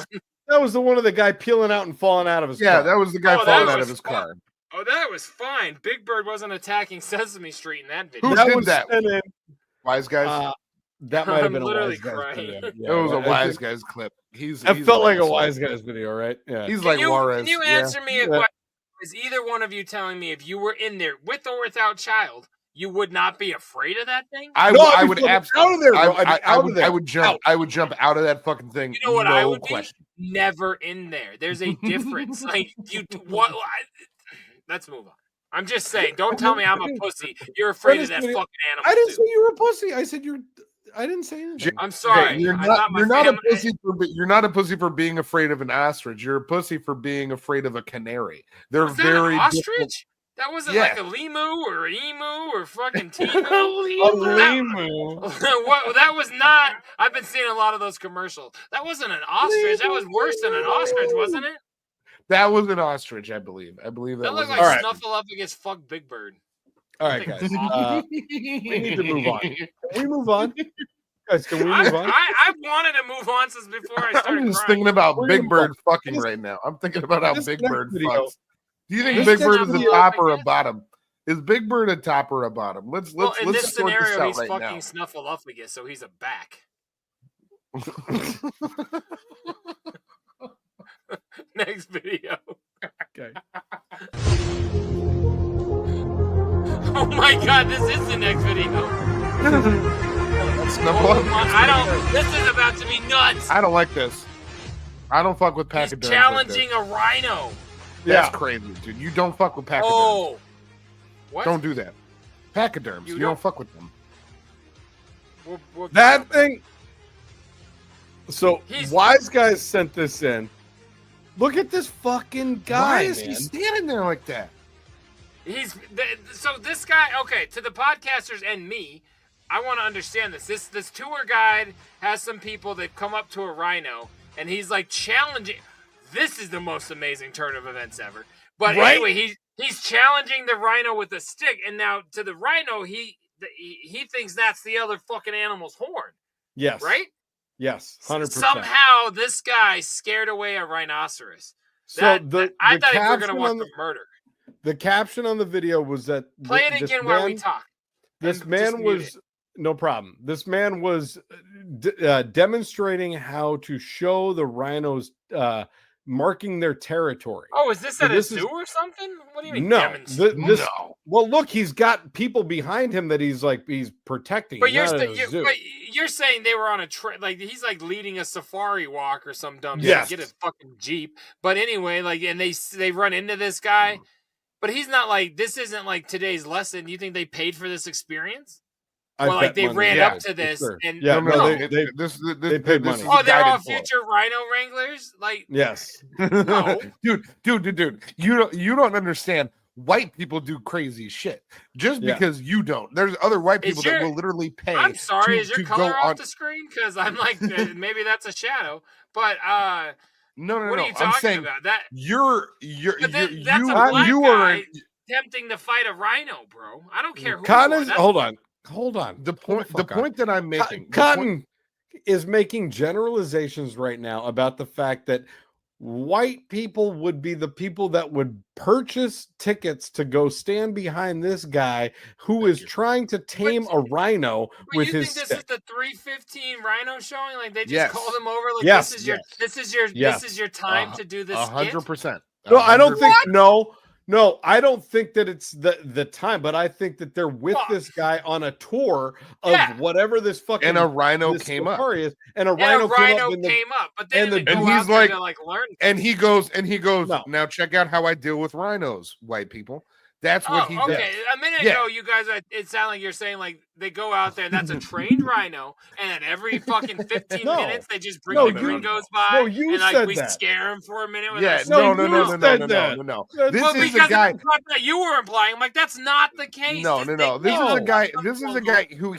That was the one of the guy peeling out and falling out of his car. Yeah, that was the guy falling out of his car. Oh, that was fine. Big Bird wasn't attacking Sesame Street in that video. Who did that? Wise Guys? That might have been literally a Wise Guys video. Yeah, it was a Wise Guys clip. That felt like a Wise Guys video, right? Yeah. He's like Juarez. Can you answer me a question? Is either one of you telling me if you were in there with or without child, you would not be afraid of that thing? I would absolutely out of there, bro. I would jump out of that fucking thing. You know what I would be? Never in there. There's a difference. Let's move on. I'm just saying, don't tell me I'm a pussy. You're afraid of that fucking animal. I didn't say you were a pussy. I said I didn't say anything. I'm sorry. You're not a pussy for being afraid of an ostrich. You're a pussy for being afraid of a canary. They're very an ostrich. That wasn't like a lemur or emu or fucking timu. A lemur. What? That was not. I've been seeing a lot of those commercials. That wasn't an ostrich. That was worse than an ostrich, wasn't it? That was an ostrich, I believe. That looked like Snuffleupagus fuck Big Bird. All right, guys. We need to move on. Can we move on? Guys, can we move on? I wanted to move on since before I started I'm just crying. thinking about We're Big gonna Bird move fucking right now. I'm thinking about how This Big next Bird video- fucks. Do you think this Big next Bird is a video, top I or a guess. bottom? Is Big Bird a top or a bottom? Let's Well, in let's this sort this scenario, out he's right fucking now. Snuffleupagus, so he's a back. Next video. Okay. Oh my god, this is the next video. This is about to be nuts. I don't like this. I don't fuck with He's pachyderms. challenging a rhino. That's crazy, dude. You don't fuck with pachyderms. Oh. What? Don't do that. Pachyderms. You don't fuck with them. That thing. So Wise Guys sent this in. Look at this fucking guy. Why is man. he standing there like that? So this guy, okay, to the podcasters and me, I want to understand this. This tour guide has some people that come up to a rhino, and he's like challenging. This is the most amazing turn of events ever. But anyway, he's challenging the rhino with a stick, and now to the rhino, he thinks that's the other fucking animal's horn. Yes. Right? Yes. 100%. Somehow this guy scared away a rhinoceros. So I thought we were gonna watch the murder. The caption on the video was that Play it again while we talk. This man was no problem. This man was demonstrating how to show the rhinos marking their territory. Oh, is this at a zoo or something? What do you mean? No, No. Well, look, he's got people behind him that he's protecting. But He's you're saying they were on a like he's like leading a safari walk or some dumb shit. Yes. Get his fucking Jeep. But anyway, like, and they run into this guy, but he's not like, this isn't like today's lesson. You think they paid for this experience? Or like they ran up to this and they paid money. Oh, they're all future rhino wranglers? Like, yes. No. dude, you don't understand. White people do crazy shit just because you don't. There's other white people that will literally pay. I'm sorry, is your to color go off on... the screen? Because I'm like, maybe that's a shadow. But no. What are you talking I'm saying about? That that's a black you guy are attempting to fight a rhino, bro. I don't care who. Cotton you are. is, hold on. The point that I'm making. Cotton is making generalizations right now about the fact that white people would be the people that would purchase tickets to go stand behind this guy who is trying to tame a rhino with his stick. This is the 315 rhino showing? Like they just called him over? Like this is your time to do this. 100%. No, I don't think No, I don't think that it's the time, but I think that they're with this guy on a tour of whatever this fucking and a rhino came up. Is, and a rhino came up, but then and he's like, learn. And he goes, now check out how I deal with rhinos, white people. That's what he did. A minute ago, you guys, it sounded like you're saying like they go out there and that's a trained rhino, and at every fucking 15 minutes they just bring the gringos by and like we scare them for a minute. With No. This is a guy that you were implying. I'm like, that's not the case. No. This is a guy. This is a guy who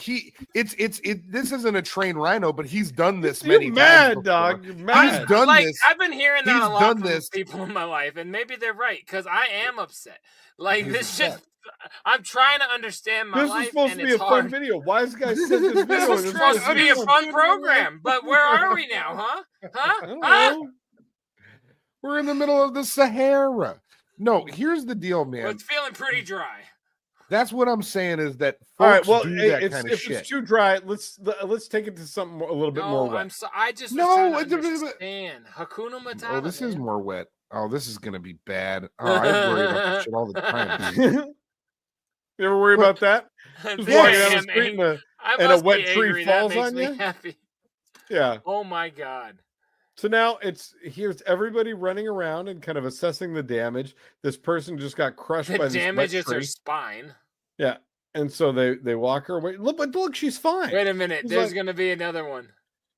this isn't a trained rhino, but he's done this many times. Dog. You're mad. He's done this. I've been hearing that a lot from people in my life, and maybe they're right because I am upset. Like this just, I'm trying to understand my life. This is supposed to be a fun video. Wise Guy said this video. This was supposed to be a fun program, but where are we now, huh? Huh? We're in the middle of the Sahara. No, here's the deal, man. Well, it's feeling pretty dry. That's what I'm saying is that folks all right, well, do that kind of shit. If it's too dry, let's take it to something a little bit more wet. I just was trying to understand. Hakuna Matata. Oh, this is more wet. Oh, this is gonna be bad. Oh, I worry about this shit all the time. You ever worry about that? Just walking down the street and a wet tree falls on you? Happy. Yeah. Oh my god. So now here's everybody running around and kind of assessing the damage. This person just got crushed by this damage is her her spine. Yeah. And so they walk her away. Look, she's fine. Wait a minute. There's gonna be another one.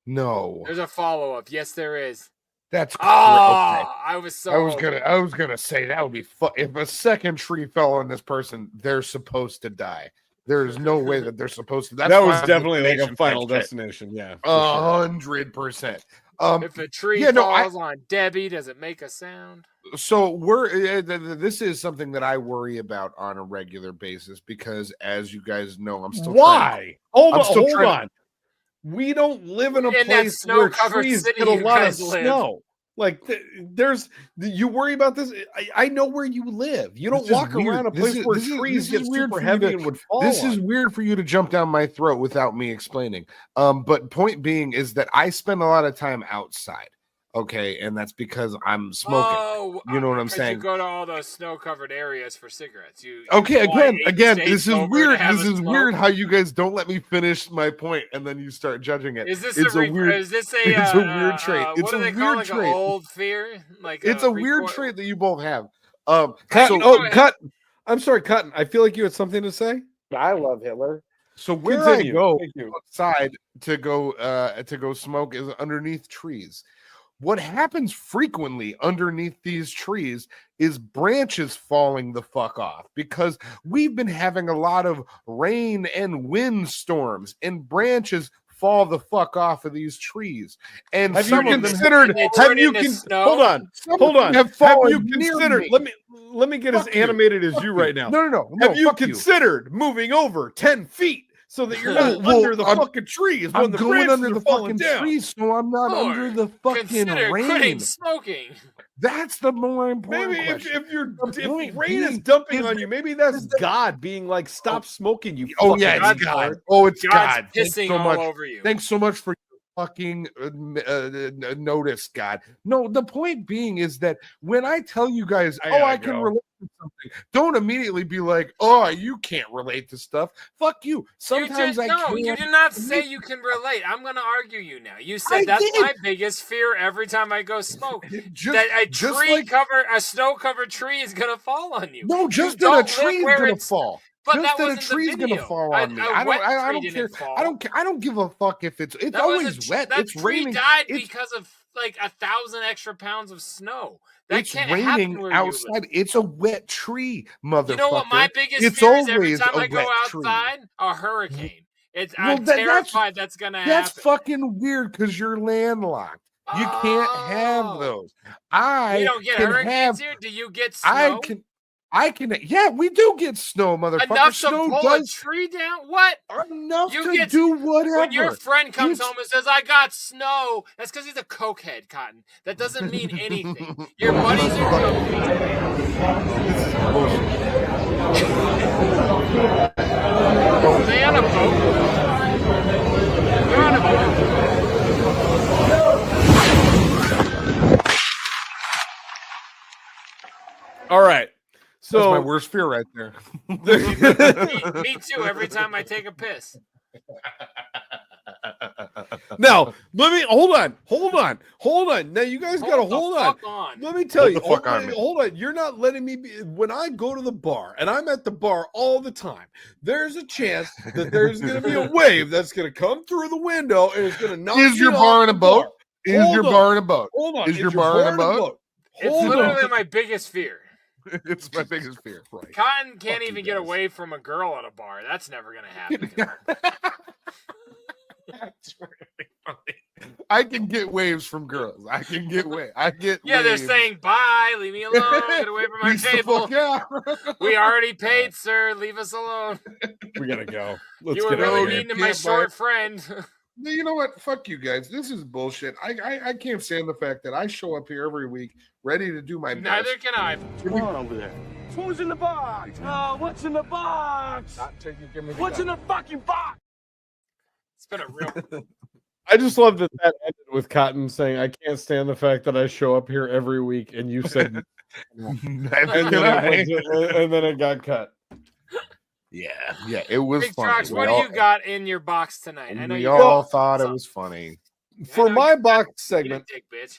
No. There's a follow-up. Yes, there is. That's okay. I was gonna say that would be fun. If a second tree fell on this person, they're supposed to die. There is no way that they're supposed to. That was definitely like a Final Destination. Yeah, 100%. If a tree falls on Debbie, does it make a sound? So this is something that I worry about on a regular basis because, as you guys know, I'm still Hold on. we don't live in a In that place where snow-covered trees city get a you lot of guys live. snow. Like you worry about this. I know where you live. You don't walk around a place where trees get super heavy and would fall. This is weird for you to jump down my throat without me explaining. But point being is that I spend a lot of time outside. Okay, and that's because I'm smoking. Oh, you know what I'm saying? You go to all those snow-covered areas for cigarettes. Again, this is weird. This is weird how you guys don't let me finish my point, and then you start judging it. Is this it's a weird trait? It's a weird trait. An old fear? Like it's a weird trait that you both have. Cotton. I'm sorry, Cotton. I feel like you had something to say. I love Hitler. So where I go outside to go smoke is underneath trees. What happens frequently underneath these trees is branches falling the fuck off because we've been having a lot of rain and wind storms, and branches fall the fuck off of these trees. And have you considered? Have you hold on? Have you considered? Let me get as animated as you right now. No. Have you considered moving over 10 feet? So that you're not under the fucking trees when the branches under the falling fucking down. trees, so I'm not under the fucking rain. Quitting smoking. That's the more important. Maybe question. if rain is dumping on you, maybe that's God being like, "Stop smoking, you." It's God. Oh, it's God. Pissing all over you. Thanks so much for fucking notice, God. No, the point being is that when I tell you guys, I can relate to something, don't immediately be like, oh, you can't relate to stuff. Fuck you. Sometimes I can't. You did not say you can relate. I'm going to argue you now. You said that's my biggest fear every time I go smoke. That a snow-covered tree is going to fall on you. No, just that a tree is going to fall. But just that a tree's gonna fall on me. I don't care. I don't give a fuck if it's always wet. It's raining. Died because of like 1,000 extra pounds of snow. It's raining outside. It's a wet tree, motherfucker. You know what my biggest fear is every time I go outside? A hurricane. I'm terrified that's gonna happen. That's fucking weird because you're landlocked. You can't have those. You don't get hurricanes here. Do you get snow? Yeah, we do get snow, motherfucker. Enough snow to pull a tree down? What? Enough to do whatever. When your friend comes home and says, I got snow, that's because he's a cokehead, Cotton. That doesn't mean anything. Your buddies are joking. Are they on a boat? They're on a boat. All right. So that's my worst fear right there. Me too. Every time I take a piss. Now, let me hold on. Now you guys got to hold on. Let me tell you. Hold on. You're not letting me be. When I go to the bar, and I'm at the bar all the time, there's a chance that there's going to be a wave that's going to come through the window and it's going to knock you off. Is your bar in a boat? Is your bar in a boat? Hold on. Is your bar in a boat? It's literally my biggest fear. It's my biggest fear. Right. Cotton can't even get away from a girl at a bar. That's never going to happen. That's really funny. I can get waves from girls. I can get waves. Yeah, they're saying bye. Leave me alone. Get away from my table. We already paid, sir. Leave us alone. We gotta go. You were really mean to my short friend. You know what? Fuck you guys. This is bullshit. I can't stand the fact that I show up here every week ready to do my best. Neither can I. What's on over there? Who's in the box? Oh, what's in the box? What's in the fucking box? It's been a real. I just love that ended with Cotton saying, "I can't stand the fact that I show up here every week," and you said, and then it got cut. Yeah, it was Big funny. Trox, what do you got in your box tonight? I know we you all thought it was funny. For my box segment, dick, bitch.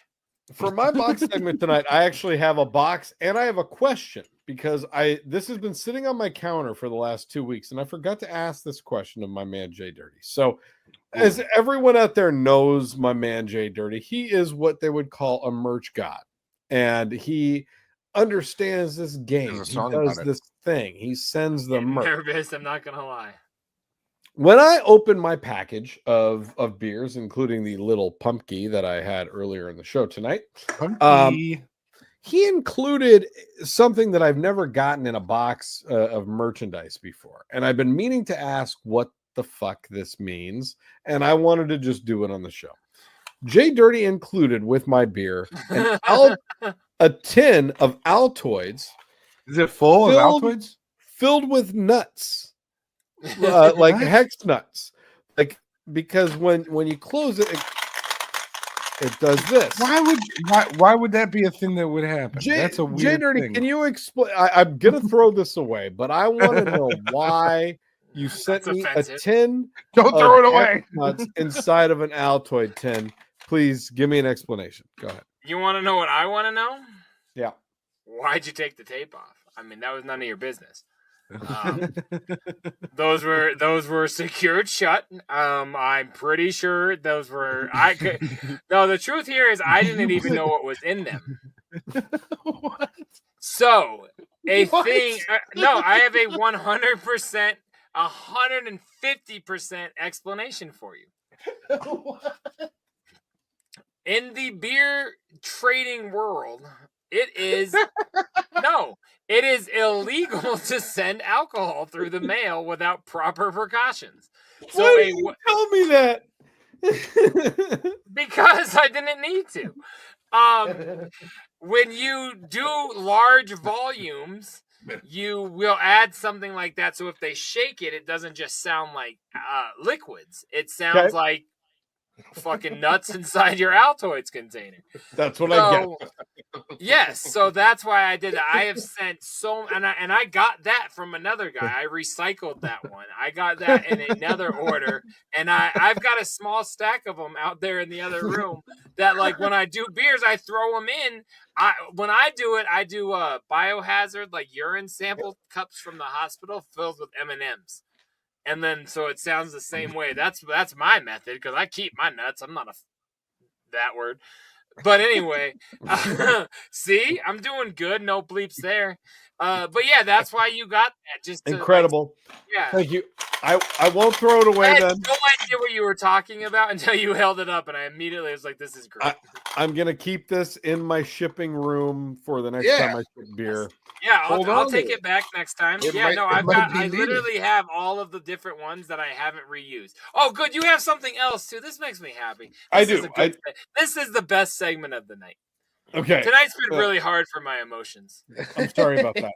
For my box segment tonight, I actually have a box and I have a question because this has been sitting on my counter for the last 2 weeks, and I forgot to ask this question of my man JDirty. So, as everyone out there knows, my man JDirty, he is what they would call a merch god, and he understands this game. He does this thing. He sends the merch. Nervous, I'm not gonna lie. When I opened my package of beers, including the little pumpkin that I had earlier in the show tonight, he included something that I've never gotten in a box of merchandise before, and I've been meaning to ask what the fuck this means, and I wanted to just do it on the show. JDirty included with my beer a tin of Altoids. Is it full of Altoids? Filled with nuts, like hex nuts. Like, because when you close it, it does this. Why would that be a thing that would happen? That's a weird thing. Can you explain? I'm gonna throw this away, but I want to know why you sent me a tin. Don't throw it away. Nuts inside of an Altoid tin. Please give me an explanation. Go ahead. You want to know what I want to know? Yeah. Why'd you take the tape off? I mean, that was none of your business. Those were secured shut. I'm pretty sure those were. No, the truth here is I didn't even know what was in them. What? So thing. No, I have a 100%, 150% explanation for you. What? In the beer trading world, it is illegal to send alcohol through the mail without proper precautions. So Why did you tell me that? Because I didn't need to. When you do large volumes, you will add something like that. So if they shake it, it doesn't just sound like liquids. It sounds like fucking nuts inside your Altoids container. That's what I get. Yes, so that's why I did it. I have sent and I got that from another guy. I recycled that one. I got that in another order, and I've got a small stack of them out there in the other room. That, like, when I do beers, I throw them in. When I do it, I do biohazard, like urine sample cups from the hospital filled with M&Ms. And then, so it sounds the same way. That's my method, because I keep my nuts. I'm not that word. But anyway, see, I'm doing good. No bleeps there. But yeah, that's why you got that. Just incredible. Yeah. Thank you. I won't throw it away. I had then no idea what you were talking about until you held it up, and I immediately was like, "This is great." I'm gonna keep this in my shipping room for the next time I ship beer. Yeah, I'll take it back next time. I literally have all of the different ones that I haven't reused. Oh, good. You have something else too. This makes me happy. This is the best segment of the night. Okay. Tonight's been really hard for my emotions. I'm sorry about that.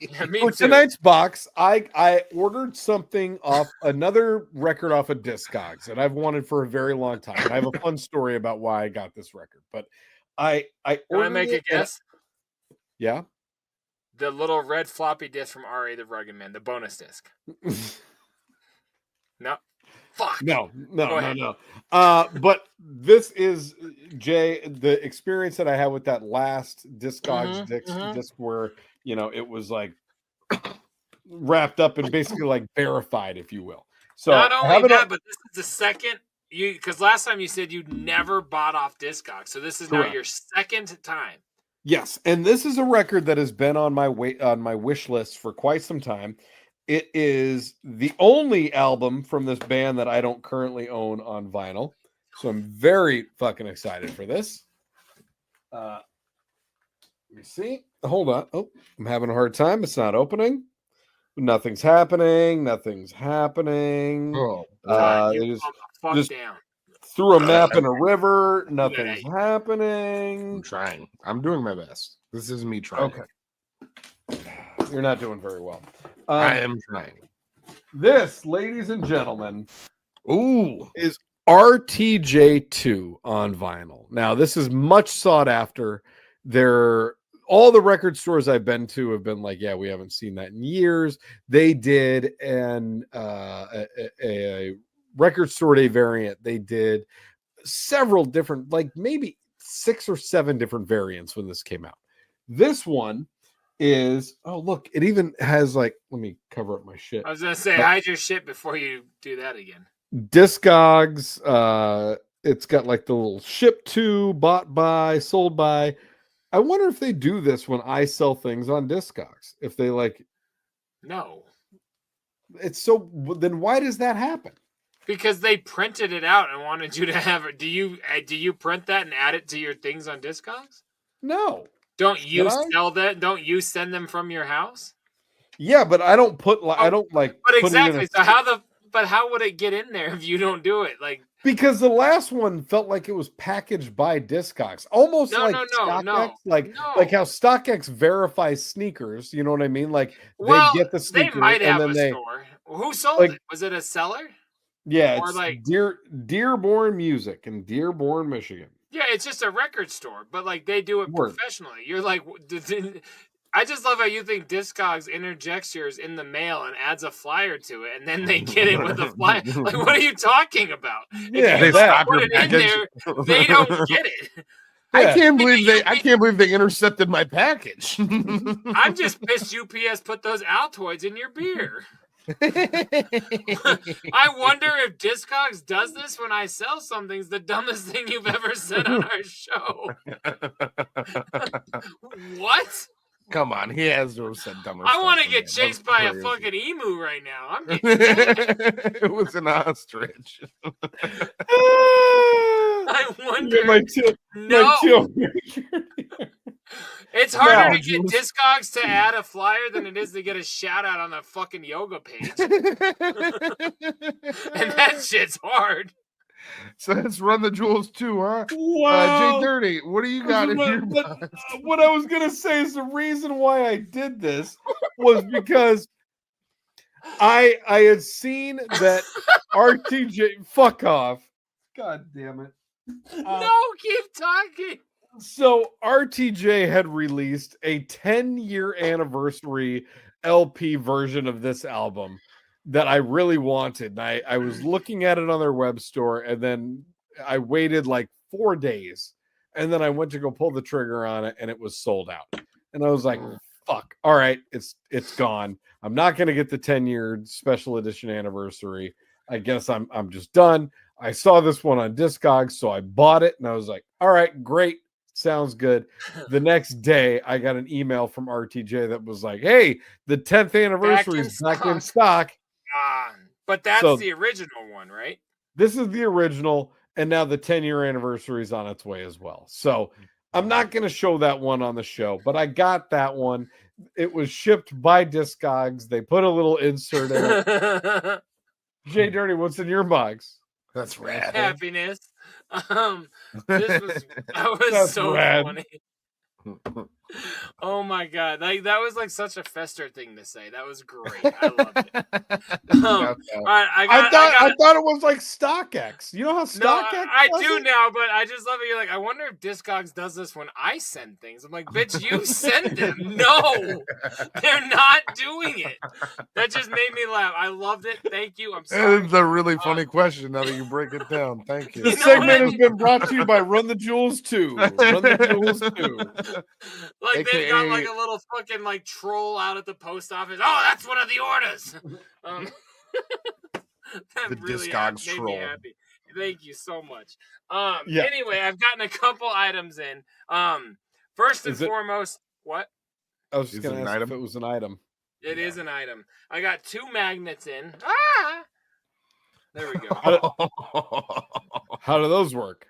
Yeah, me for too. tonight's box, I ordered something off another record off of Discogs that I've wanted for a very long time. And I have a fun story about why I got this record. But I Can I make a guess? Yeah. The little red floppy disk from R.A. the Rugged Man, the bonus disc. No. Fuck. No. But this is, Jay, the experience that I had with that last Discogs disc where, you know, it was like wrapped up and basically like verified, if you will. So not only that, but this is the second because last time you said you never bought off Discogs. So this is now your second time. Yes, and this is a record that has been on my wish list for quite some time. It is the only album from this band that I don't currently own on vinyl. So I'm very fucking excited for this. Let me see. Hold on. Oh, I'm having a hard time. It's not opening. Nothing's happening. Oh, they just threw a map in a river. Nothing's happening. I'm trying. I'm doing my best. This is me trying. Okay. You're not doing very well. I am trying. This, ladies and gentlemen, is RTJ2 on vinyl. Now, this is much sought after. All the record stores I've been to have been like, yeah, we haven't seen that in years. They did a record store day variant. They did several different, like maybe 6 or 7 different variants when this came out. This one is, oh, look, it even has like, let me cover up my shit. I was going to say, hide your shit before you do that again. Discogs. It's got like the little ship to, bought by, sold by. I wonder if they do this when I sell things on Discogs. If they like, no, it's so. Then why does that happen? Because they printed it out and wanted you to have it. Do you print that and add it to your things on Discogs? No. Don't you sell that? Don't you send them from your house? Yeah, but I don't put. I don't like. But exactly. So But how would it get in there if you don't do it? Like, because the last one felt like it was packaged by Discogs, almost like StockX, like how StockX verifies sneakers. You know what I mean? Like they get the sneaker, they might have and then store. Who sold it? Was it a seller? Yeah, or it's like Dearborn Music in Dearborn, Michigan. Yeah, it's just a record store, but like they do it professionally. You're like, I just love how you think Discogs interjects yours in the mail and adds a flyer to it, and then they get it with a flyer. Like, what are you talking about? Yeah, if you put it in there, they don't get it. I can't believe they intercepted my package. I'm just pissed UPS put those Altoids in your beer. I wonder if Discogs does this when I sell something. It's the dumbest thing you've ever said on our show. What? Come on, he has to have said dumber I stuff want to than get that. chased That's by a crazy. fucking emu right now. I'm getting It was an ostrich. I wonder. It's harder to get Discogs to add a flyer than it is to get a shout out on a fucking yoga page. And that shit's hard. So let's run the jewels too, huh? Wow. JDirty, what do you got in your box? What I was gonna say is the reason why I did this was because I had seen that RTJ. Fuck off! God damn it! No, keep talking. So RTJ had released a 10-year anniversary LP version of this album that I really wanted. And I was looking at it on their web store, and then I waited like 4 days, and then I went to go pull the trigger on it, and it was sold out. And I was like, fuck, all right, it's gone. I'm not going to get the 10-year special edition anniversary. I guess I'm just done. I saw this one on Discogs, so I bought it, and I was like, all right, great. Sounds good. The next day, I got an email from RTJ that was like, hey, the 10th anniversary is back in stock. But that's the original one, right? This is the original, and now the 10-year anniversary is on its way as well. So I'm not going to show that one on the show, but I got that one. It was shipped by Discogs. They put a little insert in it. JDirty, what's in your box? That's rad. Happiness. That was so rad. funny. Oh my god, like that was like such a Fester thing to say. That was great. I loved it. I thought it was like StockX. You know how StockX? I do now, but I just love it. You're like, I wonder if Discogs does this when I send things. I'm like, bitch, you send them. No, they're not doing it. That just made me laugh. I loved it. Thank you. I'm sorry. It's a really funny question now that you break it down. Thank you. The segment has been brought to you by Run the Jewels 2. Run the Jewels 2. Like AKA, they've got like a little fucking like troll out at the post office. Oh, that's one of the orders. That the really Discogs made troll. me happy. Thank you so much. Yeah. Anyway, I've gotten a couple items in. First and foremost, what? I was just going to ask if it was an item. It is an item. I got 2 magnets in. Ah! There we go. How do those work?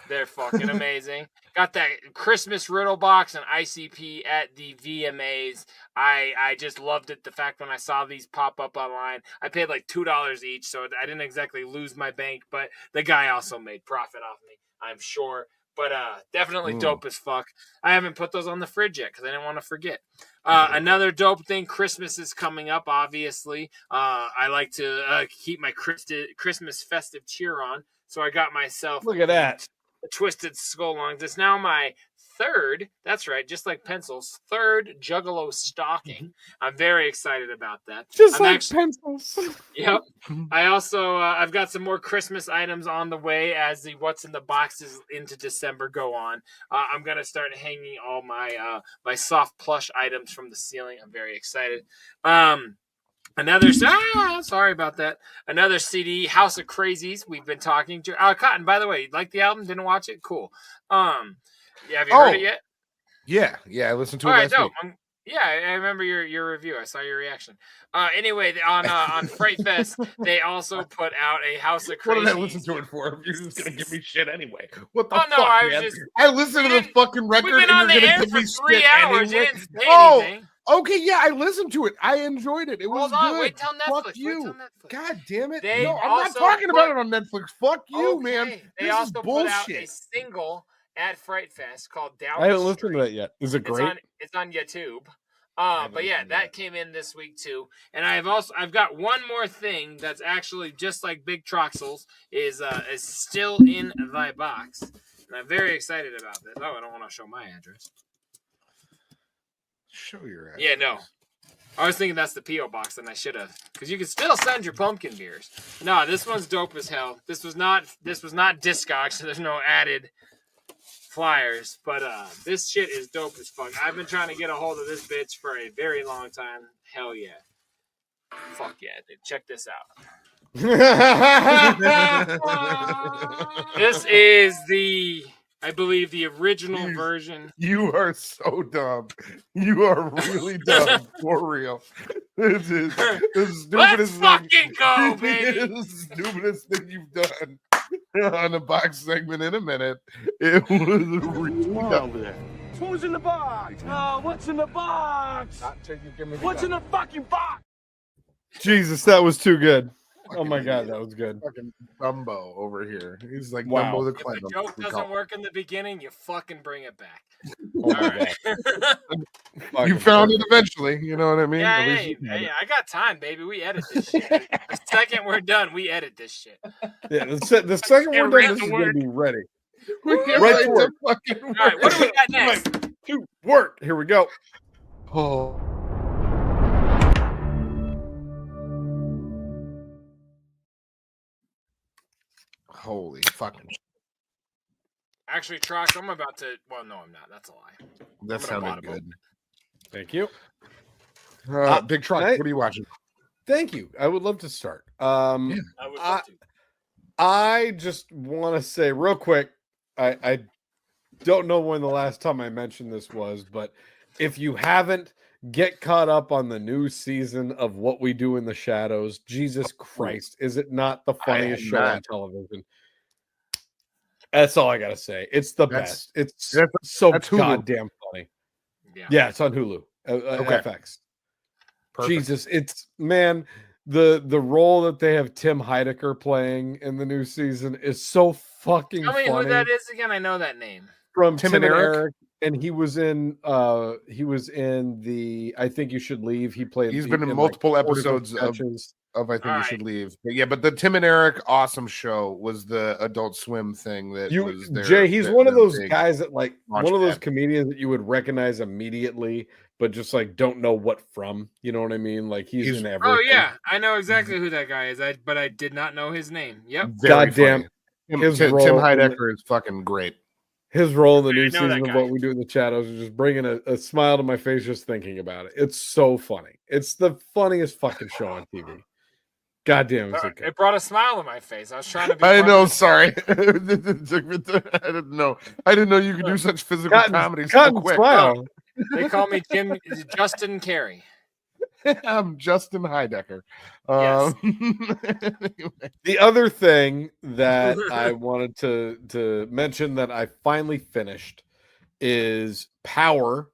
They're fucking amazing. Got that Christmas riddle box and ICP at the VMAs. I just loved it. The fact when I saw these pop up online, I paid like $2 each, so I didn't exactly lose my bank, but the guy also made profit off me, I'm sure. But definitely dope as fuck. I haven't put those on the fridge yet because I didn't want to forget. Another dope thing, Christmas is coming up, obviously. I like to keep my Christmas festive cheer on, so I got myself... Look at that. The Twisted Skull Lungs. It's now my 3rd, that's right, just like pencils, 3rd Juggalo stocking. I'm very excited about that. Just like pencils. Yep. I also, I've got some more Christmas items on the way as the What's in the Boxes into December go on. I'm going to start hanging all my my soft plush items from the ceiling. I'm very excited. Sorry about that. Another CD, House of Crazies. We've been talking to Cotton. By the way, you like the album? Didn't watch it? Cool. Have you heard it yet? Yeah. I listened to it last week. Yeah, I remember your review. I saw your reaction. Anyway, on Fright Fest, they also put out a House of Crazies. What did I listen to it for? You're just gonna give me shit anyway. What the fuck, I was man? just. I listened to the fucking record, We've been on and the you're air gonna give for me 3 shit hours. anyway. You didn't say anything. Okay, yeah, I listened to it. I enjoyed it. It was good. Wait till Netflix. Fuck you. Wait till Netflix. God damn it. They No, I'm not talking about it on Netflix. Fuck you, man. They This also is put out a bullshit. single at Fright Fest called Down I haven't the listened to that yet. Is it great? It's on YouTube. But yeah, that came in this week too. And I've got one more thing that's actually just like Big Troxels is still in thy box. And I'm very excited about this. Oh, I don't want to show my address. Show your address. Yeah, no. I was thinking that's the P.O. box, and I should have, because you can still send your pumpkin beers. No, this one's dope as hell. This was not Discogs, so there's no added flyers. But this shit is dope as fuck. I've been trying to get a hold of this bitch for a very long time. Hell yeah. Fuck yeah, dude. Check this out. This is I believe the original version. You are so dumb. You are really dumb for real. This is the stupidest Let's fucking go, baby. This is the stupidest thing you've done on the box segment in a minute. It was really dumb. Over there. Who's in the box? What's in the box? What's in the fucking box? Jesus, that was too good. Oh my god, that was good. Fucking Dumbo over here. He's like Wow. Dumbo the If clown. the joke doesn't work in the beginning, you fucking bring it back. Oh my god. You found it eventually. You know what I mean? Yeah, At least hey, you had it. I got time, baby. We edit this shit. The second we're done, we edit this shit. Yeah, the second Get one ready done, this to is going work. to be ready. We can't Right wait to to work. fucking All right, what do we got next? To work. Here we go. Oh. Holy fucking shit. Actually, Trox, I'm about to. Well, no, I'm not. That's a lie. That I'm gonna sounded bottom good. Thank you. Big Truck, I- what are you watching? Thank you. I would love to start. I would love to. I just want to say real quick, I don't know when the last time I mentioned this was, but if you haven't, get caught up on the new season of What We Do in the Shadows. Jesus Christ, is it not the funniest show on television? That's all I gotta say. It's the best. It's so that's Hulu. goddamn funny. Yeah, it's on Hulu. Okay. FX. Perfect. Jesus, it's man. The role that they have Tim Heidecker playing in the new season is so fucking Tell me funny. who that is again. I know that name. From Tim and Eric? and he was in the I Think You Should Leave. He's been in like, multiple 40 episodes sketches. of I Think You All Should Leave. But yeah, but the Tim and Eric awesome show was the Adult Swim thing that was there. Jay, he's one of those guys that like launch one of those pad. comedians that you would recognize immediately, but just like don't know what from. You know what I mean? Like he's in everything. Oh yeah, I know exactly who that guy is. But I did not know his name. Yep. Very Goddamn. funny. Tim Heidecker is fucking great. His role in the new know that season of guy. What We Do in the Shadows is just bringing a smile to my face just thinking about it. It's so funny. It's the funniest fucking show on TV. Goddamn, is it good. It brought a smile on my face. I was trying to be. I know, funny. sorry. I didn't know. I didn't know you could do such physical comedy so quick. Smile. They call me Justin Carey. I'm Justin Heidecker. Yes. Anyway. The other thing that I wanted to mention that I finally finished is Power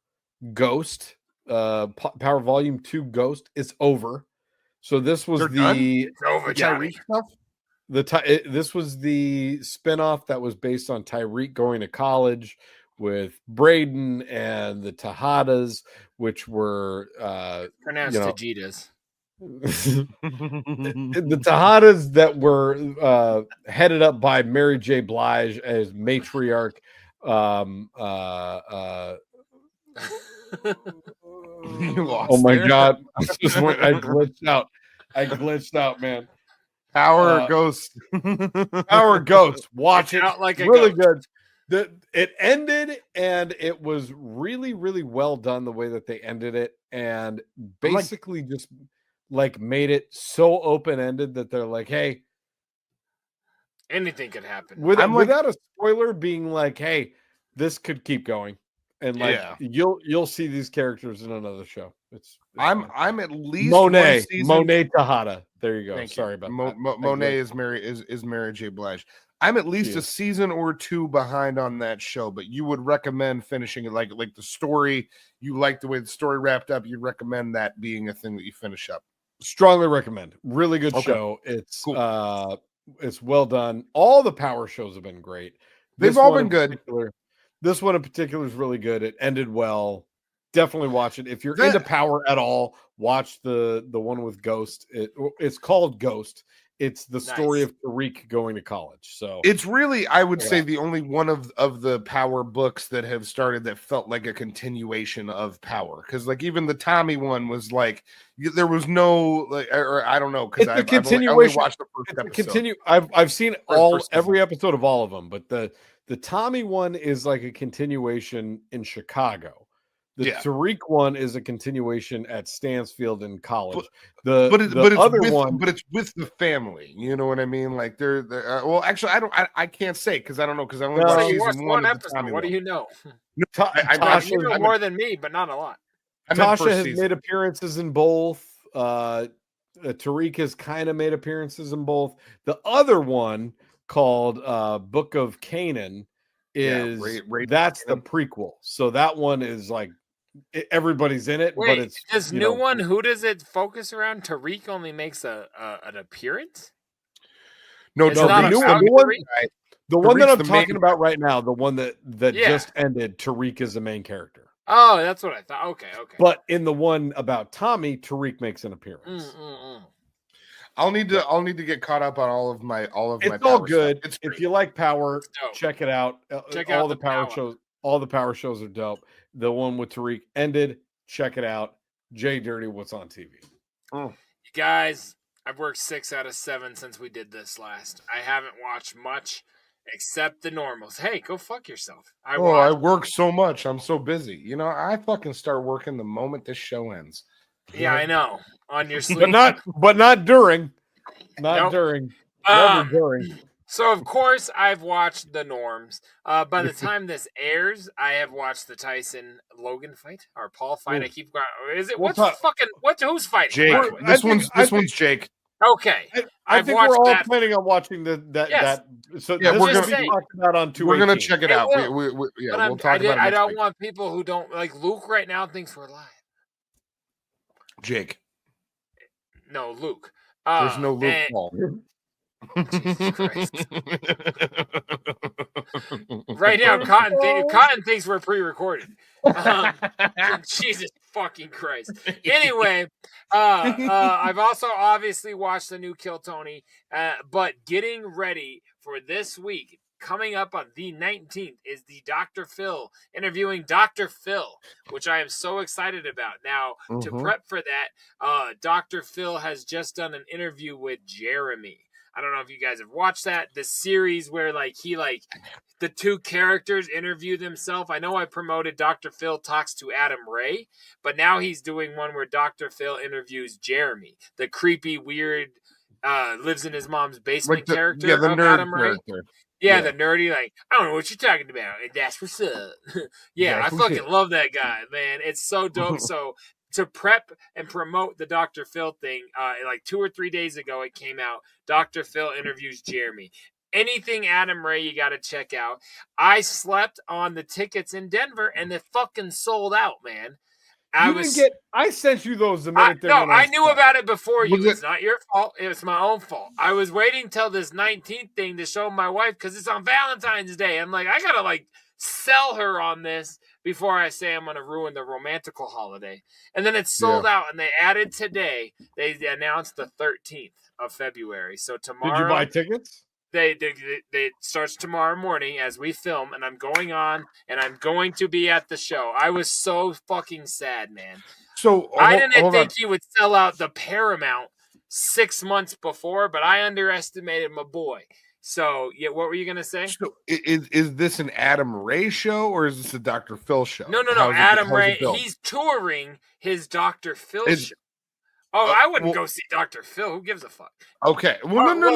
Ghost. Power Volume 2 Ghost is over. So this was It's over, Johnny. This was the spinoff that was based on Tyreek going to college with Braden and the Tejadas, which were Pronounced Tajitas. the Tejadas that were headed up by Mary J. Blige as matriarch. You lost Oh my there. god! I glitched out. I glitched out, man. Power Ghost. Power Ghost. Watch it. Out like a Really ghost. good. It ended, and it was really, really well done the way that they ended it, and basically just like made it so open ended that they're like, "Hey, Anything could happen. without a spoiler, being like, hey, this could keep going." And like you'll see these characters in another show. It's I'm at least Monet one season- Monet Tejada. There you go. Thank you. Sorry about that. Monet is Mary J. Blige. I'm at least a season or two behind on that show, but you would recommend finishing it like the story. You like the way the story wrapped up. You'd recommend that being a thing that you finish up. Strongly recommend. Really good show. It's cool. It's well done. All the Power shows have been great. They've all been good. This one in particular is really good. It ended well. Definitely watch it. If you're into Power at all, watch the one with Ghost. It's called Ghost. It's the story of Tariq going to college. So it's really, I would say, the only one of the Power books that have started that felt like a continuation of Power. Because like even the Tommy one was like there was no or I don't know because I only watched the first episode. I've seen every episode of all of them, but the Tommy one is like a continuation in Chicago. The Tariq one is a continuation at Stansfield in college. But it's with the family. You know what I mean? Like they're well, actually, I can't say because I don't know because I only watched season one episode. What do you know? You know more than me, but not a lot. Tasha has made appearances in both. Tariq has kind of made appearances in both. The other one called Book of Canaan is that's the prequel. So that one is like everybody's in it. Wait, but it's this new one. Who does it focus around? Tariq only makes an appearance. No, the one that I'm talking about right now, the one that just ended. Tariq is the main character. Oh, that's what I thought. Okay. But in the one about Tommy, Tariq makes an appearance. I'll need to get caught up on all of my It's all good. If you like Power, check it out. Check all out the Power shows. All the Power shows are dope. The one with Tariq ended. Check it out. JDirty, what's on TV? You guys, I've worked 6 out of 7 since we did this last. I haven't watched much except the normals. Hey, go fuck yourself. I work so much. I'm so busy. You know, I fucking start working the moment this show ends. Yeah, I know. On your sleep. but not during. Not during. Never during. So, of course, I've watched the norms. By the time this airs, I have watched the Tyson Logan fight or Paul fight. I keep going. Is it who's fighting? Jake. This one's Jake. Okay. I think we're all planning on watching that. So yeah, we're going to be talking about on 218. We're going to check it out. We'll talk about it. I don't want people who don't like Luke right now thinks we're live. Jake. No, Luke. There's no Luke Paul. Jesus Christ. Right now, Cotton thinks we're pre-recorded. Jesus fucking Christ. Anyway, I've also obviously watched the new Kill Tony, but getting ready for this week, coming up on the 19th, is the Dr. Phil interviewing Dr. Phil, which I am so excited about. Now, to prep for that, Dr. Phil has just done an interview with Jeremy. I don't know if you guys have watched that. The series where the two characters interview themselves. I know I promoted Dr. Phil Talks to Adam Ray, but now he's doing one where Dr. Phil interviews Jeremy, the creepy, weird, lives in his mom's basement character the of nerd Adam Ray. Character. Yeah, the nerdy, I don't know what you're talking about. And that's what's up. I fucking love that guy, man. It's so dope. So to prep and promote the Dr. Phil thing, 2 or 3 days ago, it came out. Dr. Phil interviews Jeremy. Anything Adam Ray, you got to check out. I slept on the tickets in Denver, and they fucking sold out, man. I sent you those the minute I knew about it before you. It's not your fault. It was my own fault. I was waiting till this 19th thing to show my wife because it's on Valentine's Day. I'm like, I got to sell her on this before I say I'm going to ruin the romantical holiday. And then it's sold out, and they added today. They announced the 13th of February. So tomorrow. Did you buy tickets? They starts tomorrow morning as we film, and I'm going on, and I'm going to be at the show. I was so fucking sad, man. So I didn't think he would sell out the Paramount 6 months before, but I underestimated my boy. So, yeah, what were you going to say? So is this an Adam Ray show, or is this a Dr. Phil show? No. Adam Ray, he's touring his Dr. Phil show. Oh, I wouldn't go see Dr. Phil. Who gives a fuck? Okay. Well, no.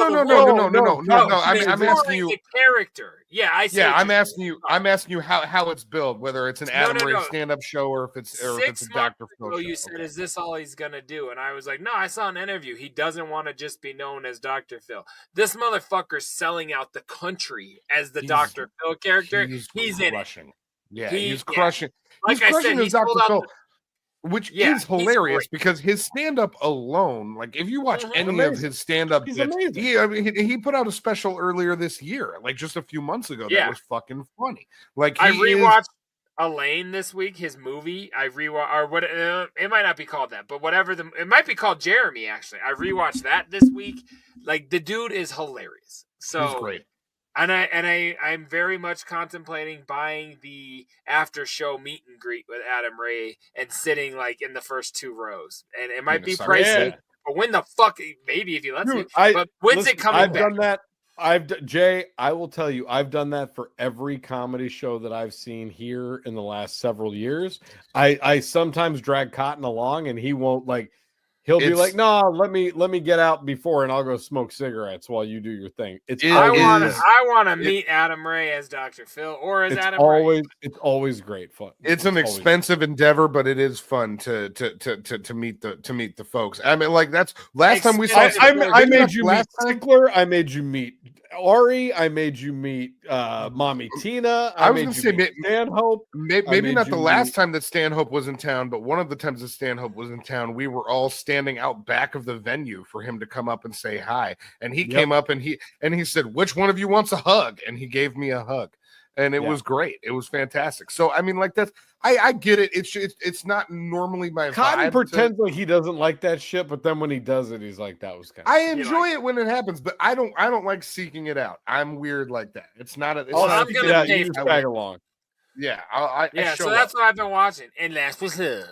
I'm asking you the character. Yeah, I see. Yeah, I'm asking you how it's billed, whether it's an Adam Ray stand-up show or if it's a Dr. Phil show. You said, "Is this all he's gonna do?" And I was like, "No, I saw an interview. He doesn't want to just be known as Dr. Phil. This motherfucker's selling out the country as the Dr. Phil character. He's in it. Yeah, he's crushing. Like he's I crushing said, as Dr. Phil. Which is hilarious great. because his stand-up alone, like if you watch any of his stand-up, he put out a special earlier this year, like just a few months ago. That was fucking funny. Like I rewatched Elaine this week, his movie. I rewatched, or what? It might not be called that, but whatever. It might be called Jeremy. Actually, I rewatched that this week. Like the dude is hilarious. So he's great. And I'm very much contemplating buying the after show meet and greet with Adam Ray and sitting like in the first 2 rows. And it might be pricey, but when the fuck, maybe if he lets me. But when's it coming I've back? done that. Jay, I will tell you, I've done that for every comedy show that I've seen here in the last several years. I sometimes drag Cotton along, and he won't like. He'll be like, "No, let me get out before, and I'll go smoke cigarettes while you do your thing." I want to meet Adam Ray as Dr. Phil or as Adam Ray. It's always great fun. It's an expensive endeavor, but it is fun to meet the folks. I mean, like that's last time we saw. I made you meet Sickler. I made you meet Ari. I made you meet Mommy Tina. I was going to say Stanhope. Maybe not the last time that Stanhope was in town, but one of the times that Stanhope was in town, we were all standing out back of the venue for him to come up and say hi. And he came up and he said, "Which one of you wants a hug?" And he gave me a hug. And it was great. It was fantastic. So I mean, like that's I get it. It's not normally my Cotton vibe pretends like he doesn't like that shit, but then when he does it, he's like, "That was kind of." I enjoy it when it happens, but I don't like seeking it out. I'm weird like that. It's not a. I'm gonna pay for tag along. Yeah, so that's what I've been watching. And that's what's up.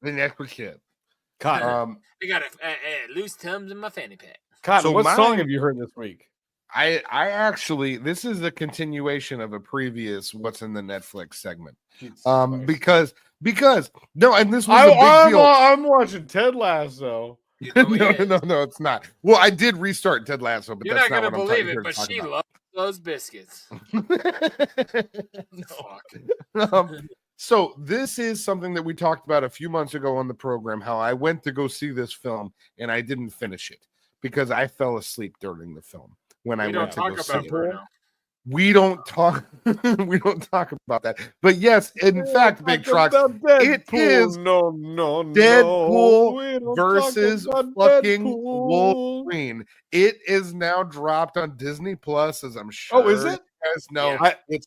And that's what's up. Cotton. I got a loose Tums in my fanny pack. Cotton, so what song have you heard this week? I actually, this is the continuation of a previous What's in the Netflix segment. Because no, and this was a big deal. I'm watching Ted Lasso. No, it's not. Well, I did restart Ted Lasso, but you're that's not going to believe it. But she loves those biscuits. So this is something that we talked about a few months ago on the program, how I went to go see this film and I didn't finish it because I fell asleep during the film when I went to go see it. We don't talk about that. But yes, in fact, Big Trox, it is Deadpool versus fucking Wolverine. It is now dropped on Disney Plus, as I'm sure. Oh, is it? You guys know.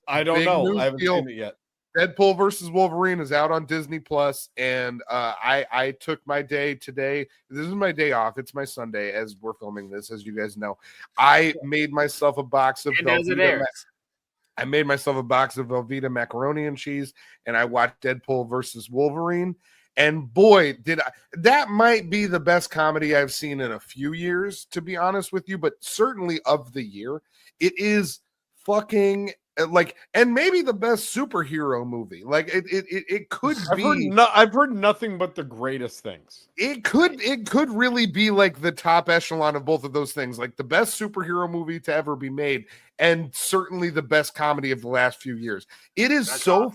I don't know. I haven't seen it yet. Deadpool versus Wolverine is out on Disney Plus, and I took my day today. This is my day off. It's my Sunday as we're filming this, as you guys know. I made myself a box of Velveeta. I made myself a box of Velveeta macaroni and cheese, and I watched Deadpool versus Wolverine. And boy, did I! That might be the best comedy I've seen in a few years, to be honest with you. But certainly of the year, it is fucking. Like, and maybe the best superhero movie. Like it could be. I've heard nothing but the greatest things. It could really be like the top echelon of both of those things, like the best superhero movie to ever be made, and certainly the best comedy of the last few years. It is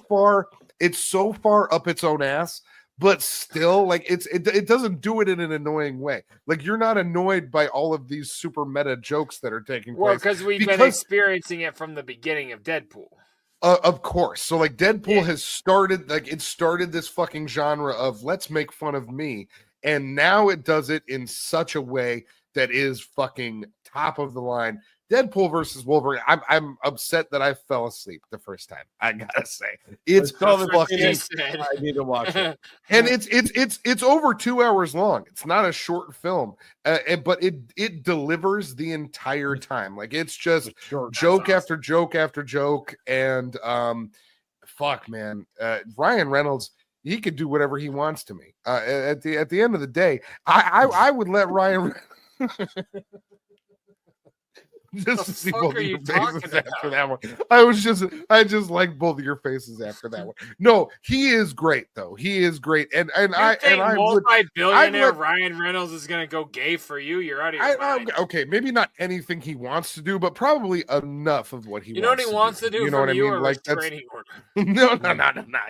far. It's so far up its own ass. But still, like it doesn't do it in an annoying way. Like you're not annoyed by all of these super meta jokes that are taking place. Well, because we've been experiencing it from the beginning of Deadpool. Of course. So like Deadpool has started, like it started this fucking genre of let's make fun of me. And now it does it in such a way that is fucking top of the line. Deadpool versus Wolverine. I'm upset that I fell asleep the first time. I gotta say, it's fucking. I need to watch it, and it's over 2 hours long. It's not a short film, but it delivers the entire time. Like it's just joke after joke after joke, and fuck, man, Ryan Reynolds. He could do whatever he wants to me. At the end of the day, I would let Ryan. just to see fuck both are of your you talking faces after that one. I just like both of your faces after that one. No, he is great though. He is great, and You think multi-billionaire let- Ryan Reynolds is gonna go gay for you? You're out of your mind. okay, maybe not anything he wants to do, but probably enough of what he You know what he wants to do You know from what I you mean? or Like that's restraining order? no.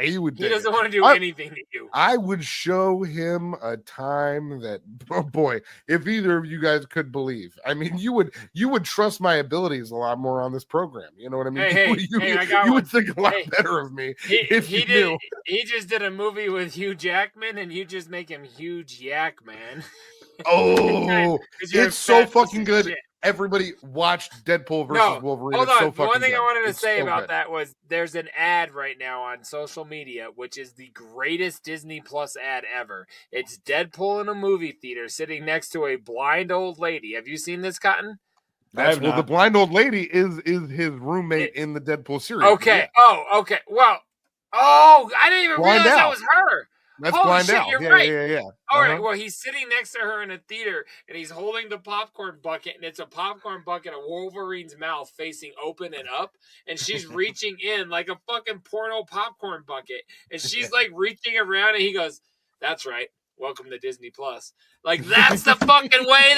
He would. He take doesn't it. want to do anything to you. I would show him a time that, oh boy, if either of you guys could believe. I mean, you would trust my abilities a lot more on this program. You know what I mean? You would think a lot better of me if you knew. He just did a movie with Hugh Jackman, and you just make him huge yak man. Oh, it's so fucking good. Shit. Everybody watched Deadpool versus Wolverine. Hold on. So the one thing I wanted to say about that was there's an ad right now on social media, which is the greatest Disney Plus ad ever. It's Deadpool in a movie theater sitting next to a blind old lady. Have you seen this, Cotton? The blind old lady is his roommate in the Deadpool series. Okay. Yeah. Okay. Well, I didn't even realize that was her. That's Holy blind shit, out. You're Yeah, right. Yeah. All right. Well, he's sitting next to her in a theater, and he's holding the popcorn bucket, and it's a popcorn bucket of Wolverine's mouth facing open and up, and she's reaching in like a fucking porno popcorn bucket, and she's like reaching around, and he goes, "That's right. Welcome to Disney Plus." Like that's the fucking way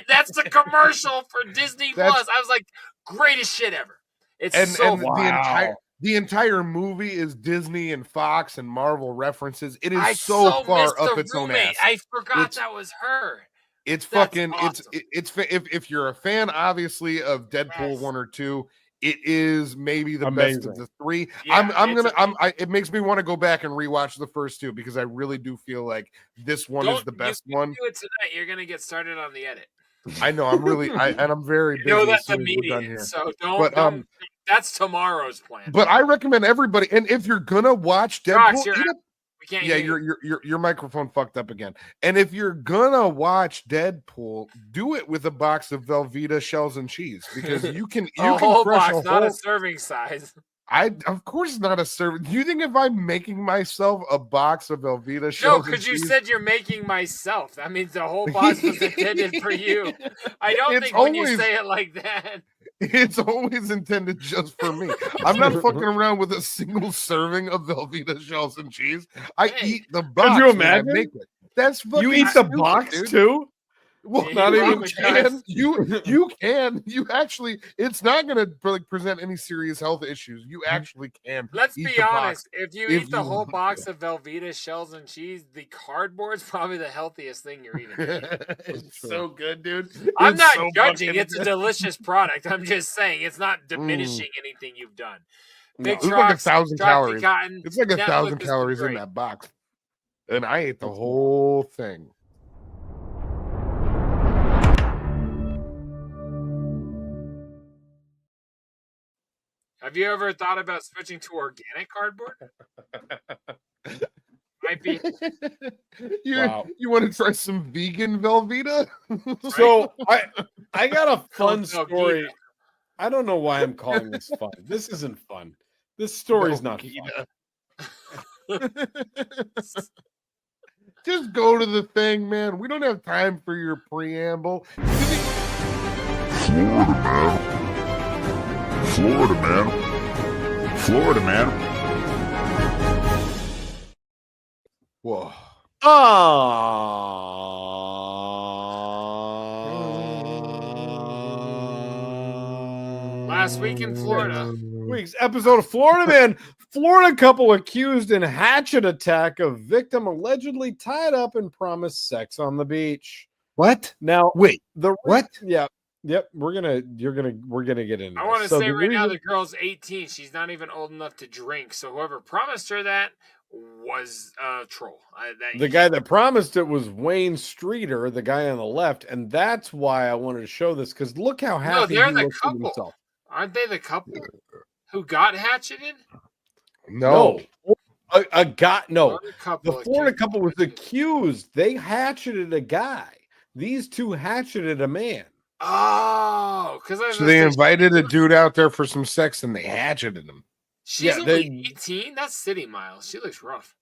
that's the commercial for Disney Plus. I was like, greatest shit ever. It's The entire movie is Disney and Fox and Marvel references. It is so far up its own ass. I forgot that was her. It's fucking awesome. It's if you're a fan, obviously, of Deadpool 1 or 2, it is maybe the best of the three. Yeah, it makes me want to go back and rewatch the first two because I really do feel like this one is the best one. Do it tonight. You're gonna get started on the edit. I know. I'm really. I'm very busy. That's immediate. So don't. That's tomorrow's plan. But I recommend everybody, and if you're gonna watch Deadpool, your microphone fucked up again. And if you're gonna watch Deadpool, do it with a box of Velveeta shells and cheese because you can whole box, not a serving size. Of course not a serving. Do you think if I'm making myself a box of Velveeta shells? No, because you said you're making myself. That means the whole box was intended for you. I don't think when you say it like that. It's always intended just for me. I'm not fucking around with a single serving of Velveeta shells and cheese. I eat the box. Could you imagine? I make it. That's you eat the box dude. Too? Well, not even can. You can. You actually. It's not going to present any serious health issues. You actually can. Let's be honest. If you eat the whole box of Velveeta shells and cheese, the cardboard's probably the healthiest thing you're eating. It's so good, dude. I'm not judging. It's a delicious product. I'm just saying it's not diminishing anything you've done. It's like 1,000 calories. It's like 1,000 calories in that box, and I ate the whole thing. Have you ever thought about switching to organic cardboard? Might be. You want to try some vegan Velveeta? So I got a fun story. I don't know why I'm calling this fun. This isn't fun. This story's not fun. Just go to the thing, man. We don't have time for your preamble. Florida, man. Whoa. Last week in Florida. Week's episode of Florida Man. Florida couple accused in hatchet attack of victim allegedly tied up and promised sex on the beach. What? Now, wait. What? Yeah. Yep, we're gonna get into. I want to say right now the girl's 18. She's not even old enough to drink. So whoever promised her that was a troll. The guy that promised it was Wayne Streeter, the guy on the left, and that's why I wanted to show this because look how happy they're he the looks couple. himself. Aren't they the couple who got hatcheted? No. A guy. No, the Florida couple was accused. They hatcheted a guy. These two hatcheted a man. Oh, because so they invited a dude out there for some sex and they hatcheted him. She's only 18. That's City Miles. She looks rough.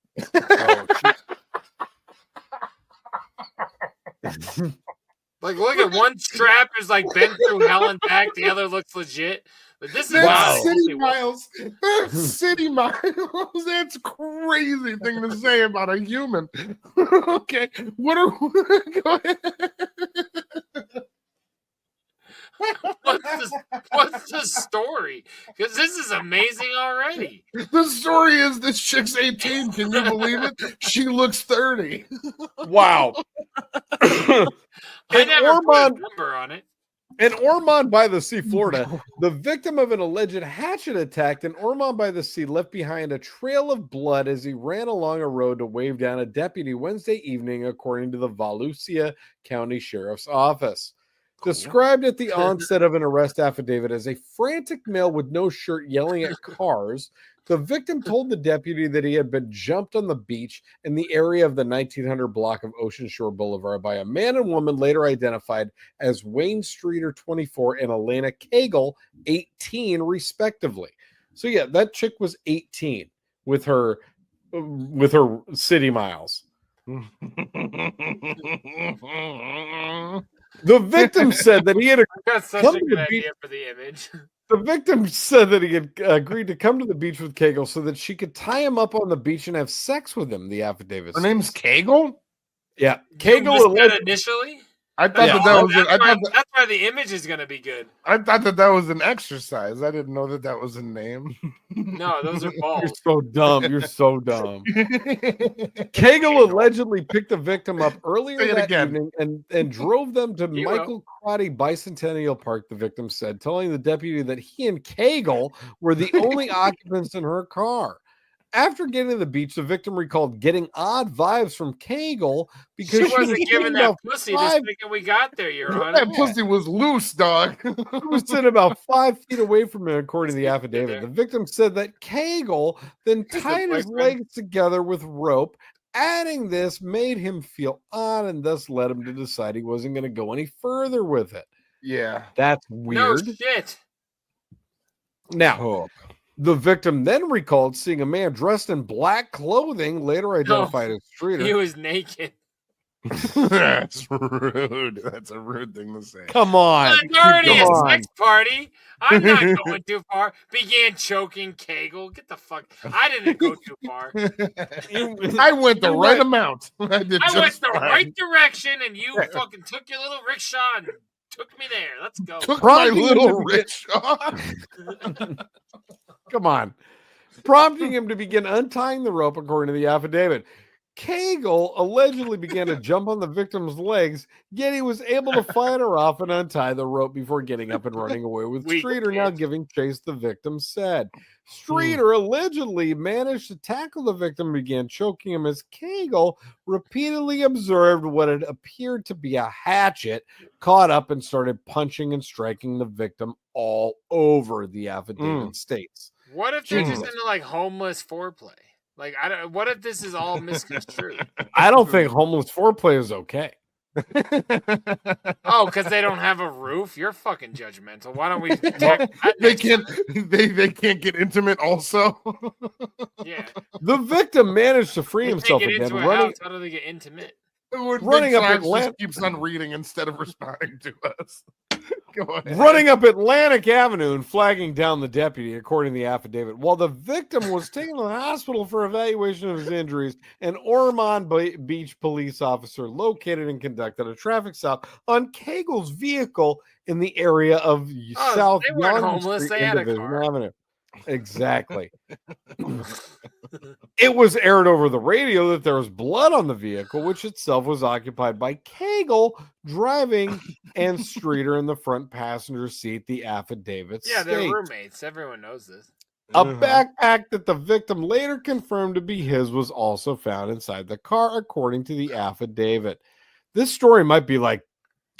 Like, look at one strap is like bent through hell and back. The other looks legit. But this is That's not city miles. That's city miles. That's a crazy thing to say about a human. Okay, what are? Go ahead. What's the story? Because this is amazing already. The story is this chick's 18. Can you believe it? She looks 30. Wow. I never put a number on it. In Ormond by the Sea, Florida, the victim of an alleged hatchet attack in Ormond by the Sea left behind a trail of blood as he ran along a road to wave down a deputy Wednesday evening, according to the Volusia County Sheriff's Office. Described at the onset of an arrest affidavit as a frantic male with no shirt yelling at cars, the victim told the deputy that he had been jumped on the beach in the area of the 1900 block of Ocean Shore Boulevard by a man and woman later identified as Wayne Streeter, 24, and Elena Cagle, 18, respectively. So yeah, that chick was 18 with her city miles. The victim said that he had come to the beach for the image. The victim said that he had agreed to come to the beach with Cagle so that she could tie him up on the beach and have sex with him. The affidavit. Her name's Cagle. Yeah, Cagle initially. I thought that was. That's why the image is going to be good. I thought that was an exercise. I didn't know that was a name. No, those are balls. You're so dumb. You're so dumb. Cagle allegedly picked the victim up earlier that evening and drove them to Michael Crotty Bicentennial Park, the victim said, telling the deputy that he and Cagle were the only occupants in her car. After getting to the beach, the victim recalled getting odd vibes from Cagle because she wasn't giving that pussy the second we got there, Your Honor. That pussy was loose, dog. He was sitting about 5 feet away from him, according to the affidavit. The victim said that Cagle then tied his legs together with rope. Adding this made him feel odd and thus led him to decide he wasn't going to go any further with it. Yeah. That's weird. No shit. Now, the victim then recalled seeing a man dressed in black clothing, later identified as Streeter. He was naked. That's rude. That's a rude thing to say. Come on. It's already a sex party. I'm not going too far. Began choking Cagle. Get the fuck. I didn't go too far. I went the right amount. I went the right direction, and you fucking took your little rickshaw and took me there. Let's go. Took my little rickshaw. Come on. Prompting him to begin untying the rope, according to the affidavit. Cagle allegedly began to jump on the victim's legs, yet he was able to fight her off and untie the rope before getting up and running away with Streeter now giving chase, the victim said. Streeter allegedly managed to tackle the victim and began choking him as Cagle repeatedly observed what had appeared to be a hatchet, caught up and started punching and striking the victim all over, the affidavit states. What if they're just into like homeless foreplay? Like, what if this is all misconstrued? I don't think homeless foreplay is okay. Oh, because they don't have a roof? You're fucking judgmental. Why don't we? They can't get intimate. Also, yeah. The victim managed to free himself again. How do they get intimate? Running up Atlantic keeps on reading instead of responding to us. Go ahead. Running up Atlantic Avenue and flagging down the deputy, according to the affidavit. While the victim was taken to the hospital for evaluation of his injuries, an Ormond Beach police officer located and conducted a traffic stop on Cagle's vehicle in the area of South they weren't Yonge homeless. Street They had a Division car. Avenue. Exactly. It was aired over the radio that there was blood on the vehicle, which itself was occupied by Cagle driving and Streeter in the front passenger seat, the affidavit Yeah, they're states. roommates. Everyone knows this. A backpack that the victim later confirmed to be his was also found inside the car, according to the affidavit. This story might be like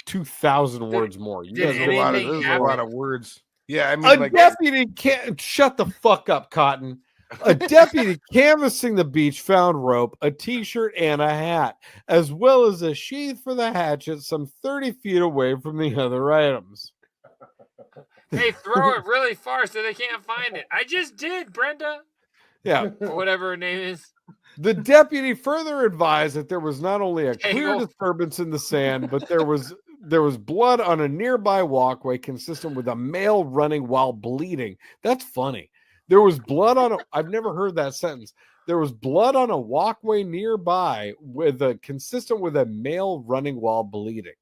2,000 words more. You guys There's a lot of words. Yeah, I mean, a deputy can't shut the fuck up, Cotton. A deputy canvassing the beach found rope, a t-shirt, and a hat, as well as a sheath for the hatchet some 30 feet away from the other items. Hey, throw it really far so they can't find it. I just did, Brenda. Yeah. Whatever her name is. The deputy further advised that there was not only a clear Cagle. disturbance in the sand, but there was there was blood on a nearby walkway consistent with a male running while bleeding. That's funny. There was blood on I've never heard that sentence. There was blood on a walkway nearby consistent with a male running while bleeding.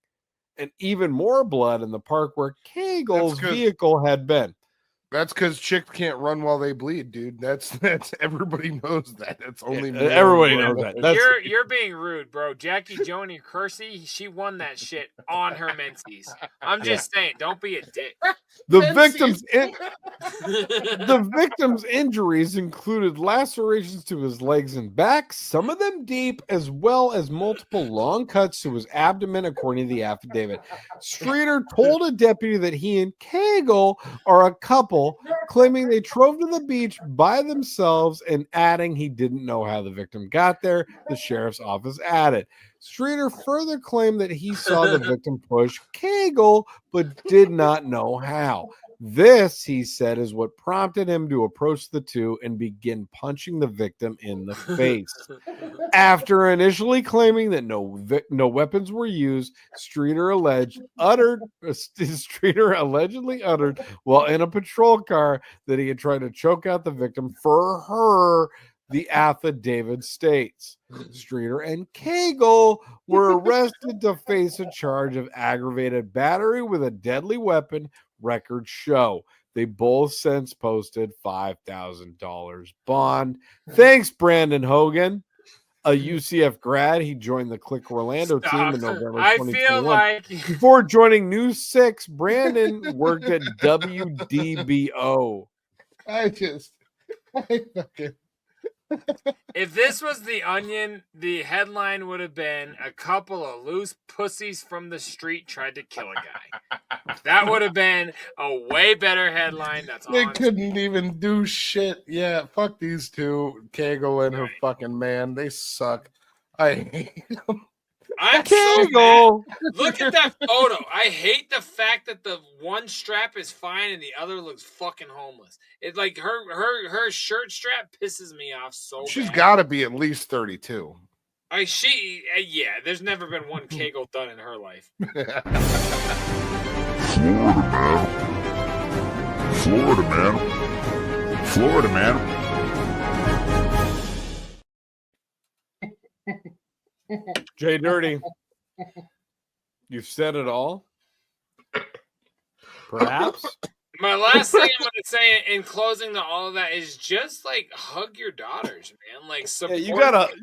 And even more blood in the park where Kegel's vehicle had been. That's because chicks can't run while they bleed, dude. That's everybody knows that. That's only everybody knows that. You're being rude, bro. Jackie Joni Kersey, she won that shit on her menses. I'm just saying, don't be a dick. The victim's injuries included lacerations to his legs and back, some of them deep, as well as multiple long cuts to his abdomen, according to the affidavit. Streeter told a deputy that he and Kegel are a couple, claiming they drove to the beach by themselves and adding he didn't know how the victim got there. The sheriff's office added. Streeter further claimed that he saw the victim push Kegel, but did not know how. This, he said, is what prompted him to approach the two and begin punching the victim in the face. After initially claiming that no weapons were used, Streeter allegedly uttered while in a patrol car that he had tried to choke out the victim for her. The affidavit states Streeter and Kegel were arrested to face a charge of aggravated battery with a deadly weapon. Records show they both since posted $5,000 bond. Thanks, Brandon Hogan, a UCF grad. He joined the Click Orlando team in November 2021. I feel like before joining News 6, Brandon worked at WDBO. If this was The Onion, the headline would have been "A couple of loose pussies from the street tried to kill a guy." That would have been a way better headline. They couldn't even do shit. Yeah, fuck these two, Kegel and her fucking man. They suck. I hate them. I'm so mad. Look at that photo. I hate the fact that the one strap is fine and the other looks fucking homeless. It's like her shirt strap pisses me off so bad. She's got to be at least 32. Yeah, there's never been one Kegel done in her life. Florida, man. JDirty, you've said it all. Perhaps. My last thing I'm going to say in closing to all of that is just like hug your daughters, man. Like support. Yeah,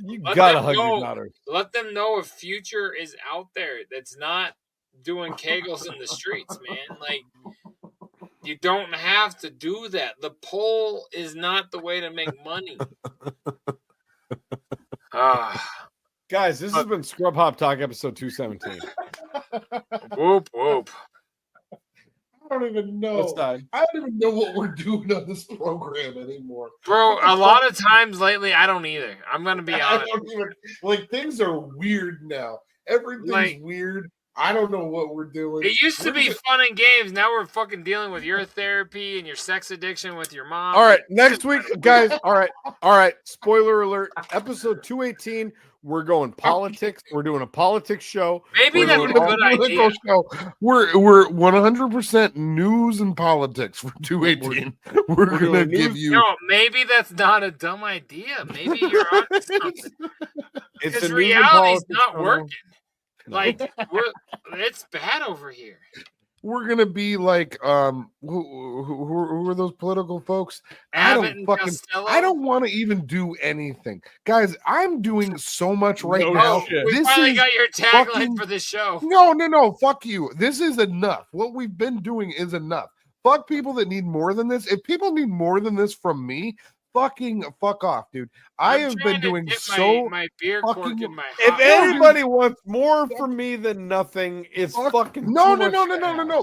you gotta hug your daughters. Let them know a future is out there that's not doing Kegels in the streets, man. Like you don't have to do that. The pole is not the way to make money. Guys, this has been Scrub Hop Talk episode 217. Whoop, whoop. I don't even know. I don't even know what we're doing on this program anymore. Bro, a lot of times lately, I don't either. I'm going to be honest. Things are weird now. Everything's weird. I don't know what we're doing. It used to be fun and games. Now we're fucking dealing with your therapy and your sex addiction with your mom. All right, next week, guys. All right. Spoiler alert. Episode 218. We're going politics. We're doing a politics show. Maybe that's a good idea. We're 100% news and politics for 218. We're gonna give you. No, maybe that's not a dumb idea. Maybe you're on something. Because reality's not working. Like it's bad over here. We're gonna be like who are those political folks? I don't want to even do anything, guys. I'm doing so much right now. We finally got your tagline for the show. No, fuck you. This is enough. What we've been doing is enough. Fuck people that need more than this. If people need more than this from me, fuck off, dude. I have been doing so my beer cork in my if anybody wants more from me than nothing, it's fucking no,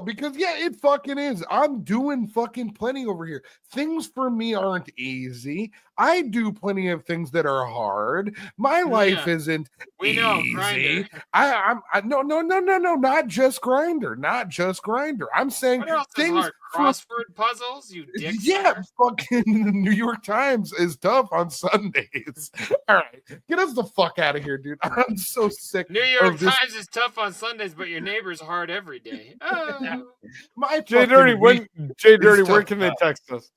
because it fucking is. I'm doing fucking plenty over here. Things for me aren't easy. I do plenty of things that are hard. My life isn't we easy. Know, Grindr. No, not just Grindr. I'm saying things hard? Crossword puzzles, you dick. Yeah, fucking the New York Times times is tough on Sundays. All right, get us the fuck out of here, dude. I'm so sick. New York of this. Times is tough on Sundays, but your neighbor's hard every day. Oh. My JDirty, where can they text us?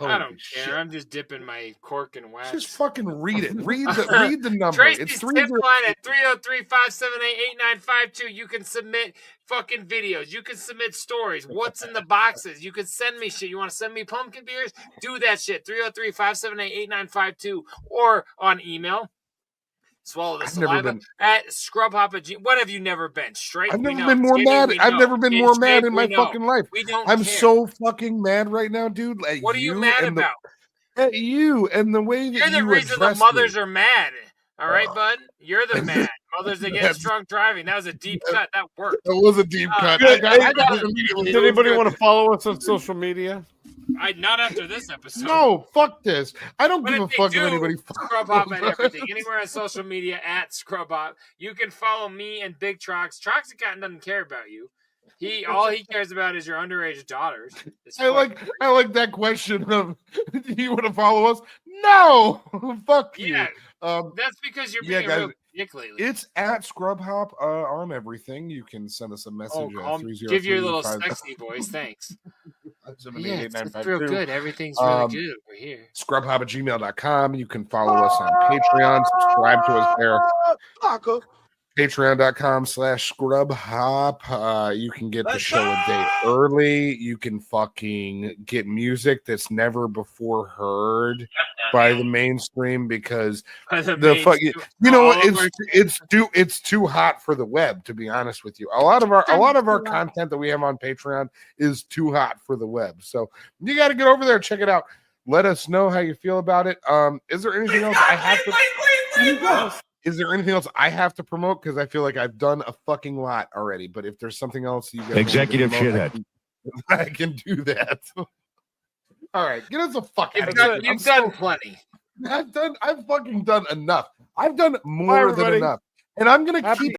I don't care. I'm just dipping my cork in wax. Just fucking read it. Read the number. Tracy's It's tip 3 line at 303-578-8952. You can submit fucking videos. You can submit stories. What's in the boxes? You can send me shit. You want to send me pumpkin beers? Do that shit. 303-578-8952 or on email. Swallow the saliva at ScrubHop. What have you never been? Straight. I've never been more mad. I've never been more mad in my fucking life. We don't. I'm care. so fucking mad right now, dude. At what are you mad about? At you and the way that you're the reason the mothers are mad. All right, bud. You're the mad mothers that get drunk driving. That was a deep cut. That worked. That was a deep cut. Does anybody want to follow us on social media? Not after this episode. No, fuck this. I don't give a fuck if anybody. ScrubHop and everything. Anywhere on social media at ScrubHop. You can follow me and Big Trox. Troxy Cotton doesn't care about you. All he cares about is your underage daughters. I like that question of, do you want to follow us? No, fuck you. That's because you're being a real dick lately. It's at ScrubHop on everything. You can send us a message. Give your little sexy voice. Thanks. It's real good. Everything's really good over here. ScrubHop@gmail.com. You can follow us on Patreon. Subscribe to us there. Patreon.com/ScrubHop. You can get the show a day early. You can fucking get music that's never before heard by the mainstream because it's too hot for the web, to be honest with you. A lot of our content that we have on Patreon is too hot for the web. So you got to get over there and check it out. Let us know how you feel about it. Is there anything else I have to Is there anything else I have to promote? Because I feel like I've done a fucking lot already. But if there's something else you guys executive shithead, I can do that. All right, get us the fuck out of here. You've done plenty. I've fucking done enough. I've done more than enough. And I'm gonna keep